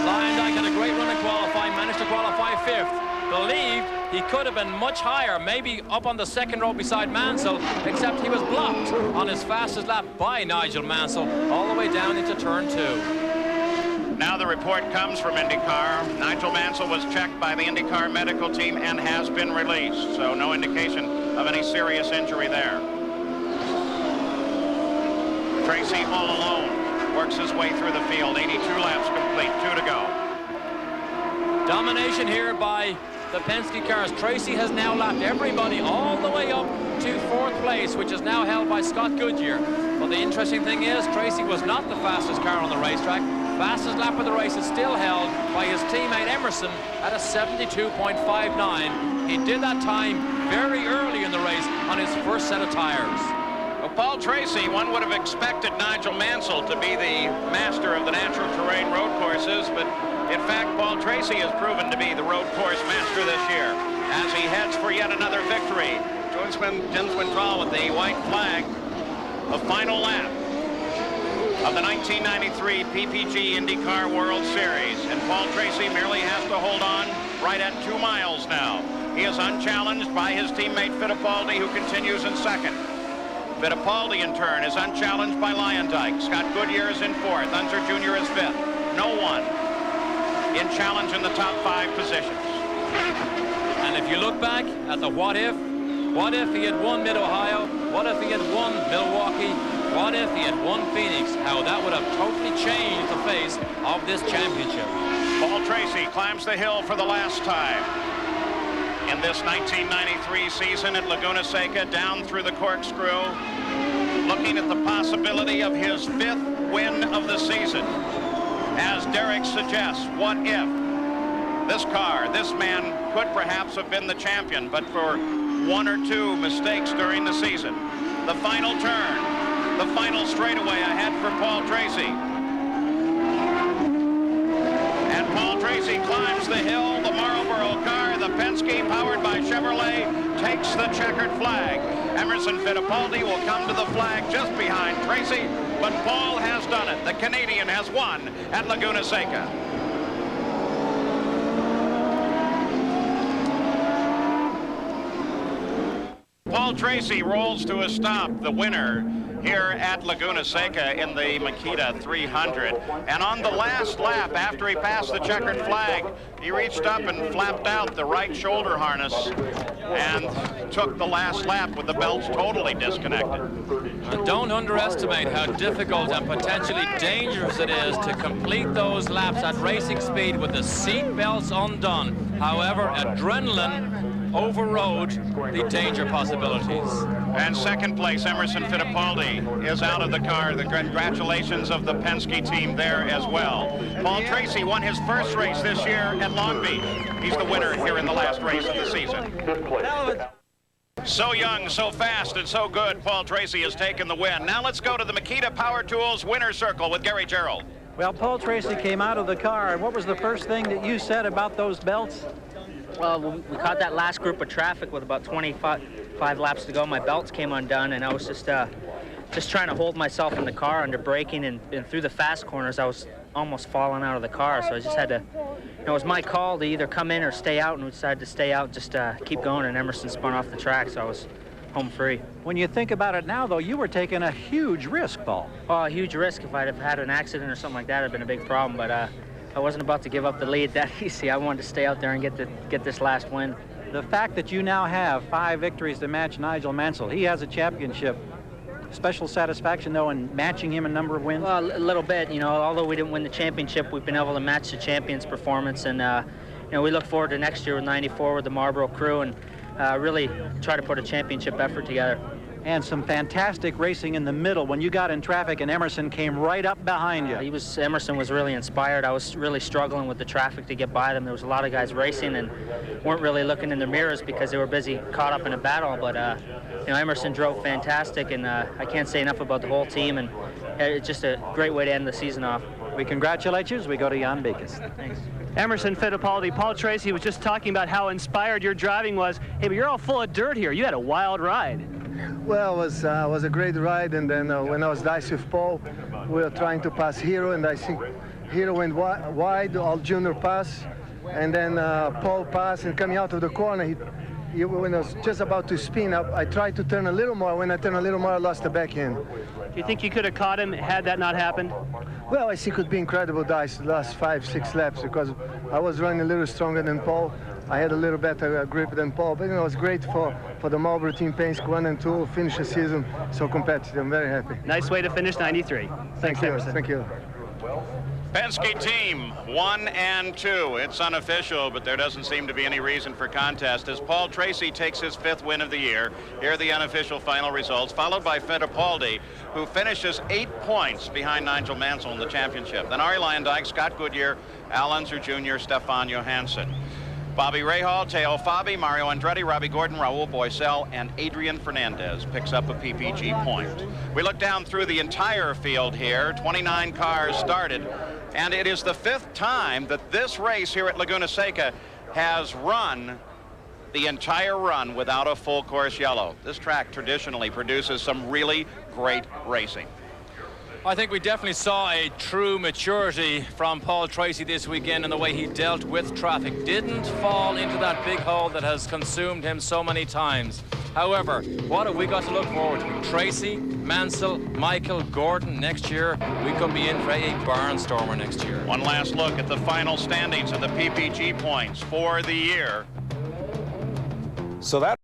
Lyondike had a great run in qualifying, managed to qualify 5th. Believed he could have been much higher, maybe up on the second row beside Mansell, except he was blocked on his fastest lap by Nigel Mansell all the way down into turn 2. Now the report comes from IndyCar. Nigel Mansell was checked by the IndyCar medical team and has been released, so no indication of any serious injury there. Tracy all alone works his way through the field. 82 laps complete, 2 to go. Domination here by the Penske cars. Tracy has now lapped everybody all the way up to 4th place, which is now held by Scott Goodyear. But the interesting thing is, Tracy was not the fastest car on the racetrack. Fastest lap of the race is still held by his teammate Emerson at a 72.59. He did that time very early in the race on his first set of tires. Well, Paul Tracy, one would have expected Nigel Mansell to be the master of the natural terrain road courses, but in fact, Paul Tracy has proven to be the road course master this year as he heads for yet another victory. Jens Wintral with the white flag. The final lap of the 1993 PPG IndyCar World Series, and Paul Tracy merely has to hold on right at 2 miles now. He is unchallenged by his teammate Fittipaldi, who continues in second. Fittipaldi, in turn, is unchallenged by Lyondike. Scott Goodyear is in 4th. Unser Jr. is 5th. No one in challenge in the top 5 positions. And if you look back at the what if he had won Mid-Ohio? What if he had won Milwaukee? What if he had won Phoenix? How that would have totally changed the face of this championship. Paul Tracy climbs the hill for the last time in this 1993 season at Laguna Seca, down through the Corkscrew, looking at the possibility of his 5th win of the season as as Derek suggests, what if this car, this man could perhaps have been the champion, but for one or two mistakes during the season. The final turn, the final straightaway ahead for Paul Tracy. And Paul Tracy climbs the hill. The Marlboro car, the Penske, powered by Chevrolet, takes the checkered flag. Emerson Fittipaldi will come to the flag just behind Tracy, but Paul has done it. The Canadian has won at Laguna Seca. Paul Tracy rolls to a stop, the winner here at Laguna Seca in the Makita 300. And on the last lap, after he passed the checkered flag, he reached up and flapped out the right shoulder harness and took the last lap with the belts totally disconnected. Don't underestimate how difficult and potentially dangerous it is to complete those laps at racing speed with the seat belts undone. However, adrenaline overrode the danger possibilities. And second place, Emerson Fittipaldi is out of the car. The congratulations of the Penske team there as well. Paul Tracy won his first race this year at Long Beach. He's the winner here in the last race of the season. So young, so fast, and so good, Paul Tracy has taken the win. Now let's go to the Makita Power Tools winner circle with Gary Gerald. Well, Paul Tracy came out of the car, and what was the first thing that you said about those belts? Well, we caught that last group of traffic with about 25 laps to go. My belts came undone, and I was just trying to hold myself in the car under braking, and through the fast corners, I was almost falling out of the car. So I just had to, it was my call to either come in or stay out, and we decided to stay out, just keep going, and Emerson spun off the track, so I was home free. When you think about it now, though, you were taking a huge risk, Paul. Oh, a huge risk. If I'd have had an accident or something like that, it'd been a big problem, but I wasn't about to give up the lead that easy. I wanted to stay out there and get this last win. The fact that you now have 5 victories to match Nigel Mansell, he has a championship. Special satisfaction, though, in matching him a number of wins? Well, a little bit. You know, although we didn't win the championship, we've been able to match the champion's performance. And, you know, we look forward to next year with 94 with the Marlboro crew and really try to put a championship effort together. And some fantastic racing in the middle when you got in traffic and Emerson came right up behind you. Emerson was really inspired. I was really struggling with the traffic to get by them. There was a lot of guys racing and weren't really looking in their mirrors because they were busy caught up in a battle. But you know, Emerson drove fantastic, and I can't say enough about the whole team, and it's just a great way to end the season off. We congratulate you as we go to Jan Beekes. Thanks. Emerson Fittipaldi, Paul Tracy was just talking about how inspired your driving was. Hey, but you're all full of dirt here. You had a wild ride. Well, it was a great ride, and then when I was diced with Paul, we were trying to pass Hero, and I think Hero went wide, all Junior pass, and then Paul passed, and coming out of the corner, when I was just about to spin up, I tried to turn a little more. When I turned a little more, I lost the back end. Do you think you could have caught him had that not happened? Well, I think it would be incredible dice the last 5-6 laps because I was running a little stronger than Paul. I had a little better grip than Paul, but you know, it was great for the Marlboro team, Penske 1 and 2, finish the season so competitive. I'm very happy. Nice way to finish 93. Thanks, Emerson. Thank you. Penske team 1 and 2. It's unofficial, but there doesn't seem to be any reason for contest as Paul Tracy takes his 5th win of the year. Here are the unofficial final results, followed by Fittipaldi, who finishes 8 points behind Nigel Mansell in the championship. Then Arie Luyendyk, Scott Goodyear, Al Unser Jr., Stefan Johansson. Bobby Rahal, Teo Fabi, Mario Andretti, Robbie Gordon, Raul Boisel, and Adrian Fernandez picks up a PPG point. We look down through the entire field here. 29 cars started, and it is the 5th time that this race here at Laguna Seca has run the entire run without a full course yellow. This track traditionally produces some really great racing. I think we definitely saw a true maturity from Paul Tracy this weekend in the way he dealt with traffic. Didn't fall into that big hole that has consumed him so many times. However, what have we got to look forward to? Tracy, Mansell, Michael, Gordon next year. We could be in for a barnstormer next year. One last look at the final standings of the PPG points for the year. So that